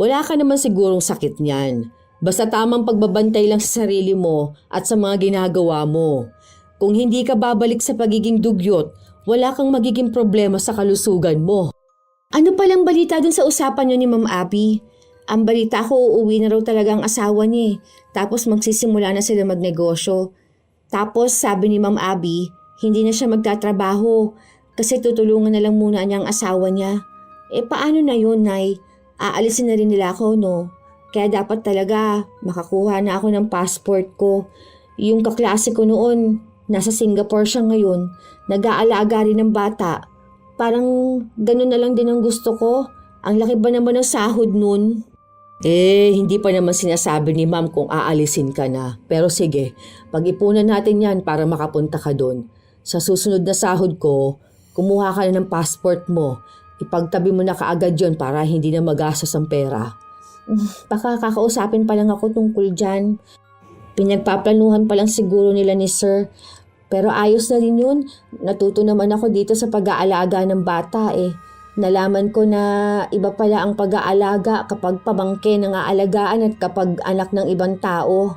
Wala ka naman sigurong sakit niyan. Basta tamang pagbabantay lang sa sarili mo at sa mga ginagawa mo. Kung hindi ka babalik sa pagiging dugyot, wala kang magiging problema sa kalusugan mo. Ano palang balita dun sa usapan niyo ni Ma'am Abby? Ang balita ko, uuwi na raw talaga ang asawa niya. Tapos magsisimula na sila magnegosyo. Tapos sabi ni Ma'am Abby, hindi na siya magtatrabaho kasi tutulungan na lang muna niya ang asawa niya. Paano na yun, Nay? Aalisin na rin nila ako, no? Kaya dapat talaga makakuha na ako ng passport ko. Yung kaklase ko noon, nasa Singapore siya ngayon. Nag-aalaga rin ng bata. Parang ganun na lang din ang gusto ko. Ang laki ba naman ng sahod nun? Hindi pa naman sinasabi ni ma'am kung aalisin ka na. Pero sige, pag-ipunan natin yan para makapunta ka doon. Sa susunod na sahod ko, kumuha ka na ng passport mo. Ipagtabi mo na kaagad yon para hindi na magastos ang pera. Baka kakausapin pa lang ako tungkol dyan. Pinagpaplanuhan pa lang siguro nila ni Sir. Pero ayos na rin yun. Natuto naman ako dito sa pag-aalaga ng bata eh. Nalaman ko na iba pala ang pag-aalaga kapag pamangkin ang aalagaan at kapag anak ng ibang tao.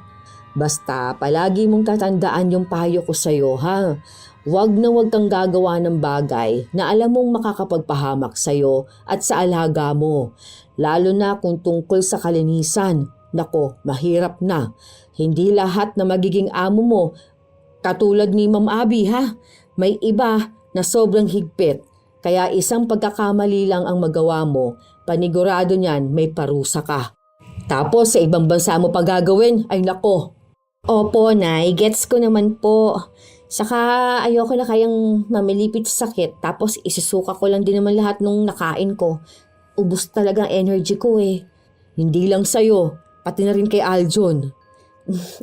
Basta palagi mong tatandaan yung payo ko sa'yo, ha? Huwag kang gagawa ng bagay na alam mong makakapagpahamak sa'yo at sa alaga mo. Lalo na kung tungkol sa kalinisan. Nako, mahirap na. Hindi lahat na magiging amo mo katulad ni Ma'am Abby, ha? May iba na sobrang higpit. Kaya isang pagkakamali lang ang magawa mo, panigurado niyan may parusa ka. Tapos sa ibang bansa mo pa gagawin, ay nako. Opo, Nay. Gets ko naman po. Saka ayoko na kayang mamilipit sa sakit tapos isusuka ko lang din naman lahat nung nakain ko. Ubus talaga ang energy ko eh. Hindi lang sa'yo, pati na rin kay Aljon.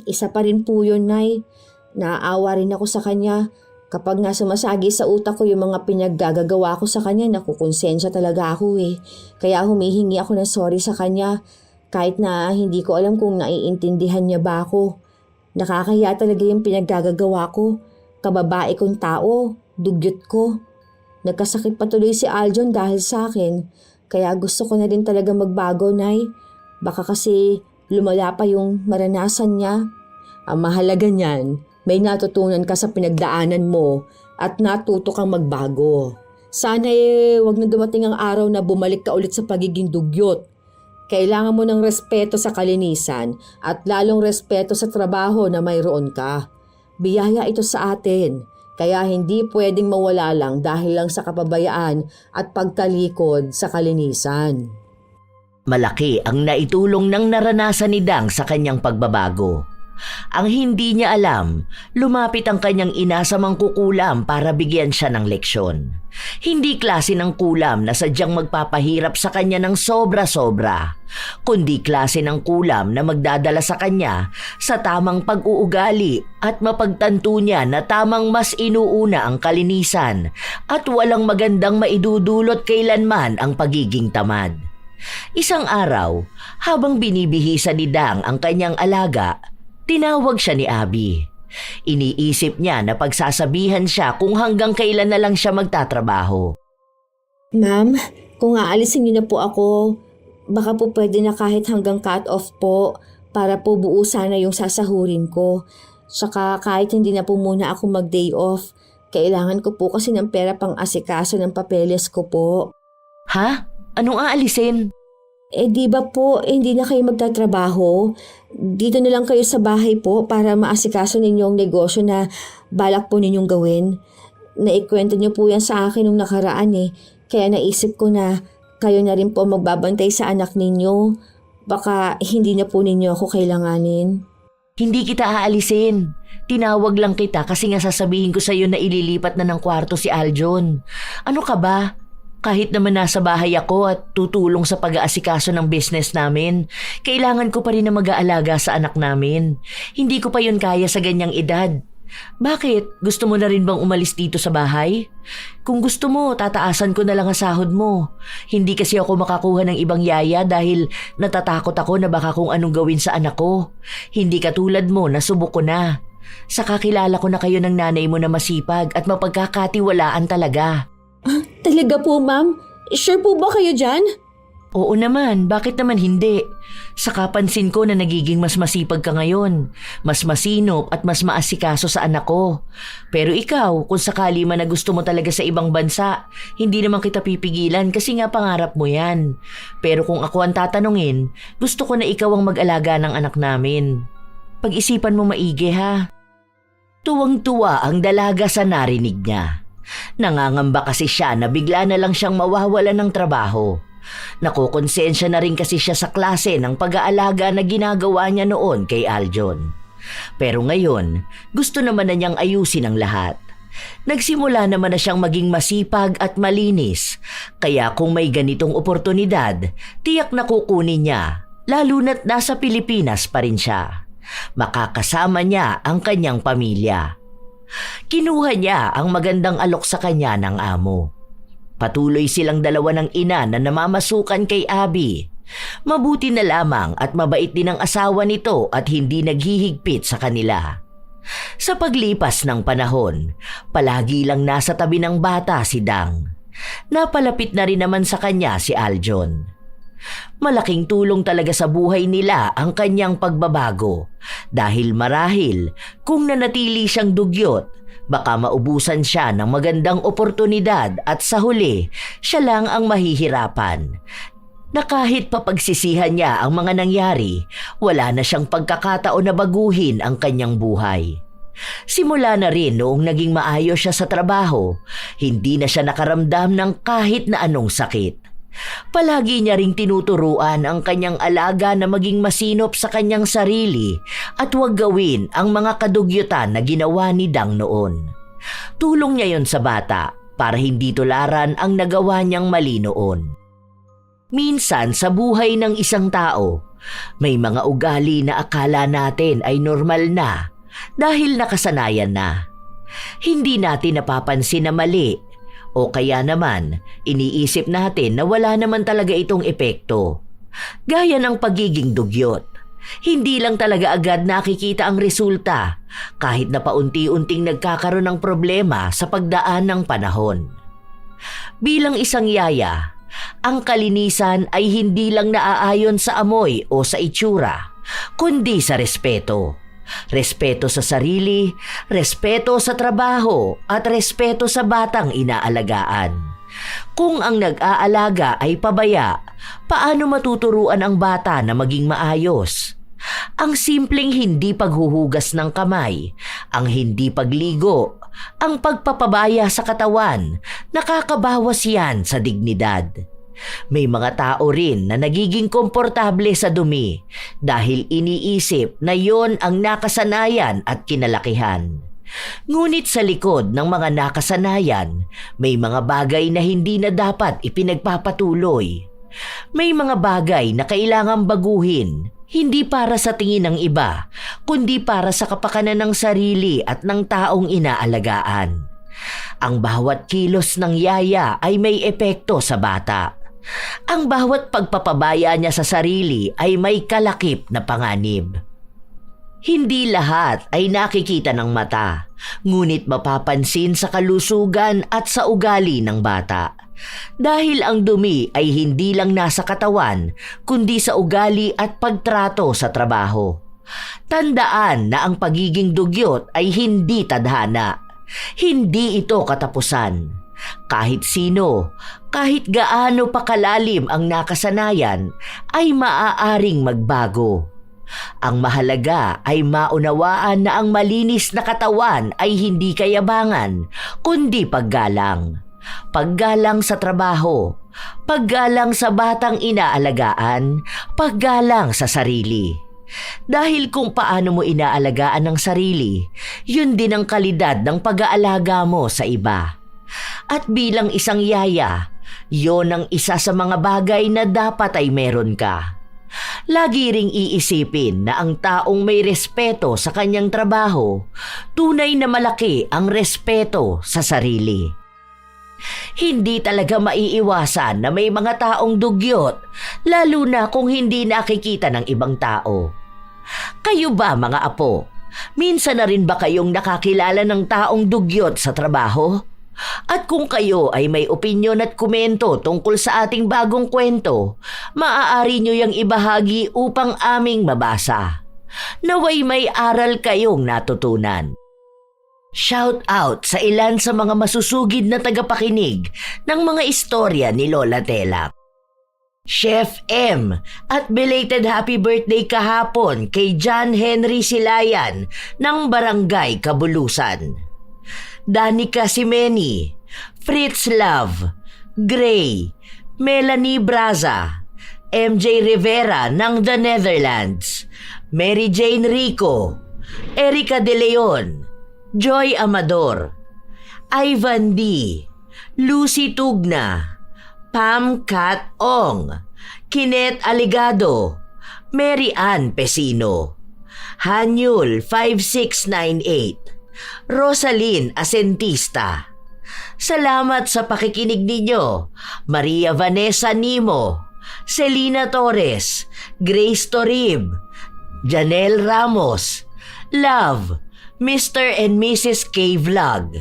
Isa pa rin po yun, Nay. Naaawa rin ako sa kanya. Kapag nga sumasagi sa utak ko yung mga pinaggagawa ko sa kanya, nakukonsensya talaga ako eh. Kaya humihingi ako ng sorry sa kanya. Kahit na hindi ko alam kung naiintindihan niya ba ako. Nakakahiya talaga yung pinaggagawa ko. Kababae kong tao, dugyot ko. Nagkasakit pa tuloy si Aljon dahil sa akin. Kaya gusto ko na din talaga magbago, Nay. Baka kasi lumala pa yung maranasan niya. Ang mahalaga niyan, may natutunan ka sa pinagdaanan mo at natuto kang magbago. Sana wag na dumating ang araw na bumalik ka ulit sa pagiging dugyot. Kailangan mo ng respeto sa kalinisan at lalong respeto sa trabaho na mayroon ka. Biyaya ito sa atin, kaya hindi pwedeng mawala lang dahil lang sa kapabayaan at pagtalikod sa kalinisan. Malaki ang naitulong ng naranasan ni Dang sa kanyang pagbabago. Ang hindi niya alam, lumapit ang kanyang ina sa mangkukulam para bigyan siya ng leksyon. Hindi klase ng kulam na sadyang magpapahirap sa kanya ng sobra-sobra, kundi klase ng kulam na magdadala sa kanya sa tamang pag-uugali at mapagtanto niya na tamang mas inuuna ang kalinisan at walang magandang maidudulot kailanman ang pagiging tamad. Isang araw, habang binibihisa ni Dang ang kanyang alaga, tinawag siya ni Abby. Iniisip niya na pagsasabihan siya kung hanggang kailan na lang siya magtatrabaho. Ma'am, kung aalisin niyo na po ako, baka po pwede na kahit hanggang cut-off po para po buo sana yung sasahurin ko. Saka kahit hindi na po muna ako mag-day off, kailangan ko po kasi ng pera pang asikaso ng papeles ko po. Ha? Anong aalisin? Di ba po, hindi na kayo magtatrabaho? Dito na lang kayo sa bahay po para maasikaso ninyong negosyo na balak po ninyong gawin. Naikwento niyo po yan sa akin nung nakaraan eh. Kaya naisip ko na kayo na rin po magbabantay sa anak ninyo. Baka hindi na po ninyo ako kailanganin. Hindi kita aalisin. Tinawag lang kita kasi nga sasabihin ko sa iyo na ililipat na ng kwarto si Aljon. Ano ka ba? Kahit naman nasa bahay ako at tutulong sa pag-aasikaso ng business namin, kailangan ko pa rin na mag-aalaga sa anak namin. Hindi ko pa yun kaya sa ganyang edad. Bakit? Gusto mo na rin bang umalis dito sa bahay? Kung gusto mo, tataasan ko na lang ang sahod mo. Hindi kasi ako makakuha ng ibang yaya dahil natatakot ako na baka kung anong gawin sa anak ko. Hindi katulad mo na subok ko na. Saka kilala ko na kayo ng nanay mo na masipag at mapagkakatiwalaan talaga. Talaga po, ma'am? Sure po ba kayo dyan? Oo naman, bakit naman hindi? Saka pansin ko na nagiging mas masipag ka ngayon. Mas masinop at mas maasikaso sa anak ko. Pero ikaw, kung sakali man na gusto mo talaga sa ibang bansa, hindi naman kita pipigilan kasi nga pangarap mo yan. Pero kung ako ang tatanungin, gusto ko na ikaw ang mag-alaga ng anak namin. Pag-isipan mo maigi ha. Tuwang-tuwa ang dalaga sa narinig niya. Nangangamba kasi siya na bigla na lang siyang mawawala ng trabaho. Nakukonsensya na rin kasi siya sa klase ng pag-aalaga na ginagawa niya noon kay Aljon. Pero ngayon, gusto naman na niyang ayusin ang lahat. Nagsimula naman na siyang maging masipag at malinis, kaya kung may ganitong oportunidad, tiyak na kukunin niya. lalo na't nasa Pilipinas pa rin siya. Makakasama niya ang kanyang pamilya. Kinuha niya ang magandang alok sa kanya ng amo. Patuloy silang dalawa ng ina na namamasukan kay Abby. Mabuti na lamang at mabait din ang asawa nito at hindi naghihigpit sa kanila. Sa paglipas ng panahon, palagi lang nasa tabi ng bata si Dang. Napalapit na rin naman sa kanya si Aljon. Malaking tulong talaga sa buhay nila ang kanyang pagbabago dahil marahil kung nanatili siyang dugyot, baka maubusan siya ng magandang oportunidad at sa huli, siya lang ang mahihirapan. Na kahit papagsisihan niya ang mga nangyari, wala na siyang pagkakataon na baguhin ang kanyang buhay. Simula na rin noong naging maayos siya sa trabaho, hindi na siya nakaramdam ng kahit na anong sakit. Palagi niya ring tinuturuan ang kanyang alaga na maging masinop sa kanyang sarili at huwag gawin ang mga kadugyutan na ginawa ni Dang noon. Tulong niya yon sa bata para hindi tularan ang nagawa niyang mali noon. Minsan sa buhay ng isang tao, may mga ugali na akala natin ay normal na dahil nakasanayan na. Hindi natin napapansin na mali. O kaya naman, iniisip natin na wala naman talaga itong epekto. Gaya ng pagiging dugyot. Hindi lang talaga agad nakikita ang resulta kahit na paunti-unting nagkakaroon ng problema sa pagdaan ng panahon. Bilang isang yaya, ang kalinisan ay hindi lang naaayon sa amoy o sa itsura, kundi sa respeto. Respeto sa sarili, respeto sa trabaho, at respeto sa batang inaalagaan. Kung ang nag-aalaga ay pabaya, paano matuturuan ang bata na maging maayos? Ang simpleng hindi paghuhugas ng kamay, ang hindi pagligo, ang pagpapabaya sa katawan, nakakabawas yan sa dignidad. May mga tao rin na nagiging komportable sa dumi dahil iniisip na yon ang nakasanayan at kinalakihan. Ngunit sa likod ng mga nakasanayan, may mga bagay na hindi na dapat ipinagpapatuloy. May mga bagay na kailangang baguhin, hindi para sa tingin ng iba, kundi para sa kapakanan ng sarili at ng taong inaalagaan. Ang bawat kilos ng yaya ay may epekto sa bata. Ang bawat pagpapabaya niya sa sarili ay may kalakip na panganib. Hindi lahat ay nakikita ng mata, ngunit mapapansin sa kalusugan at sa ugali ng bata. Dahil ang dumi ay hindi lang nasa katawan, kundi sa ugali at pagtrato sa trabaho. Tandaan na ang pagiging dugyot ay hindi tadhana. Hindi ito katapusan. Kahit sino, kahit gaano pa kalalim ang nakasanayan, ay maaaring magbago. Ang mahalaga ay maunawaan na ang malinis na katawan ay hindi kayabangan, kundi paggalang. Paggalang sa trabaho, paggalang sa batang inaalagaan, paggalang sa sarili. Dahil kung paano mo inaalagaan ang sarili, yun din ang kalidad ng pag-aalaga mo sa iba. At bilang isang yaya, yon ang isa sa mga bagay na dapat ay meron ka. Lagi ring iisipin na ang taong may respeto sa kanyang trabaho, tunay na malaki ang respeto sa sarili. Hindi talaga maiiwasan na may mga taong dugyot, lalo na kung hindi nakikita ng ibang tao. Kayo ba mga apo, minsan na rin ba kayong nakakilala ng taong dugyot sa trabaho? At kung kayo ay may opinyon at komento tungkol sa ating bagong kwento, maaari nyo yang ibahagi upang aming mabasa. Naway may aral kayong natutunan. Shout out sa ilan sa mga masusugid na tagapakinig ng mga istorya ni Lola Telap. Chef M at belated happy birthday kahapon kay John Henry Silayan ng Barangay Kabulusan. Danica Simeni, Fritz Love, Gray, Melanie Braza, MJ Rivera ng The Netherlands, Mary Jane Rico, Erica De Leon, Joy Amador, Ivan D, Lucy Tugna, Pam Kat Ong, Kinet Aligado, Mary Ann Pesino, Hanyul 5698, Rosalyn Asentista. Salamat sa pakikinig ninyo, Maria Vanessa Nimo, Selina Torres, Grace Torib, Janelle Ramos, Love, Mr. and Mrs. K. Vlog,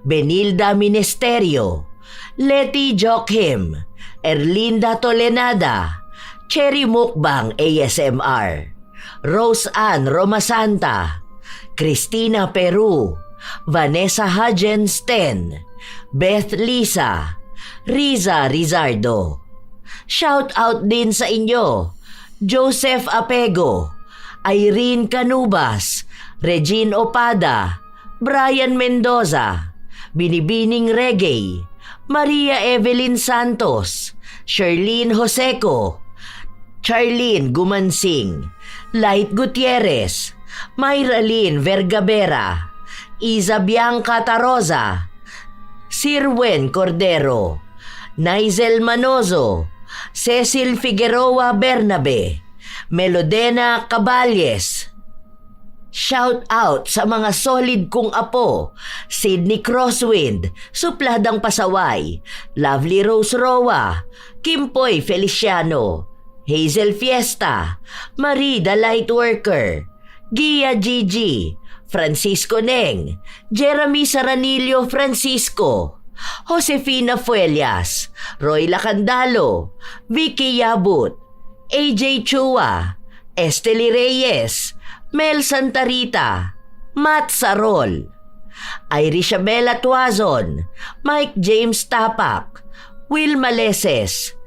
Benilda Ministerio, Letty Joachim, Erlinda Tolenada, Cherry Mukbang ASMR, Rose Ann Romasanta, Christina Peru, Vanessa Hagensten, Beth Lisa, Riza Rizardo. Shout out din sa inyo, Joseph Apego, Irene Canubas, Regine Opada, Brian Mendoza, Binibining Reggae, Maria Evelyn Santos, Sherlyn Joseco, Charlene Gumansing, Light Gutierrez, Myralyn Vergabera, Isa Bianca Taroza, Sirwen Cordero, Nigel Manozo, Cecil Figueroa Bernabe, Melodena Caballes. Shout out sa mga solid kong apo, Sydney Crosswind, Supladang Pasaway, Lovely Rose Roa, Kimpoy Feliciano, Hazel Fiesta, Marie the Lightworker, Gia Gigi, Francisco Neng, Jeremy Saranillo Francisco, Josefina Fuelias, Roy Lacandalo, Vicky Yabut, AJ Chua, Esteli Reyes, Mel Santarita, Matt Sarol, Irisabela Tuazon, Mike James Tapak, Will Maleses,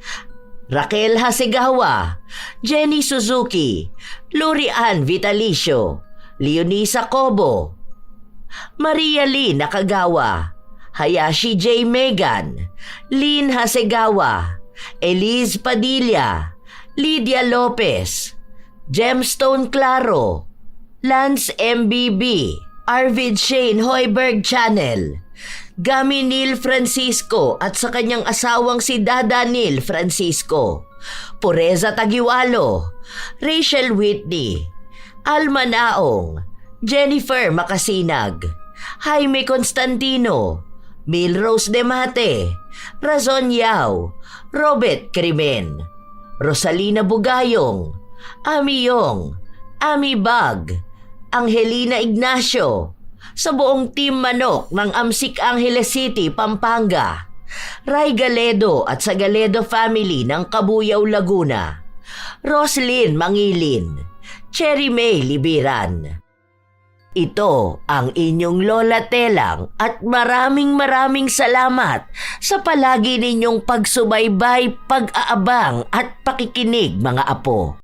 Raquel Hasegawa, Jenny Suzuki, Lurian Vitalicio, Leonisa Cobo, Maria Lee Nakagawa, Hayashi J. Megan, Lynn Hasegawa, Elise Padilla, Lydia Lopez, Gemstone Claro, Lance MBB, Arvid Shane Hoiberg Channel, Gami Neil Francisco at sa kanyang asawang si Dada Neil Francisco, Pureza Tagiwalo, Rachel Whitney, Alma Naong, Jennifer Makasinag, Jaime Constantino, Milrose Demate, Razon Yao, Robert Crimen, Rosalina Bugayong, Ami Yong, Ami Bag, Angelina Ignacio, sa buong Team Manok ng Amsik Angeles City, Pampanga, Ray Galedo at sa Galedo family ng Kabuyaw, Laguna, Roslyn Mangilin, Cherry May Libiran. Ito ang inyong Lola Telang at maraming salamat sa palagi ninyong pagsubaybay, pag-aabang at pakikinig mga apo.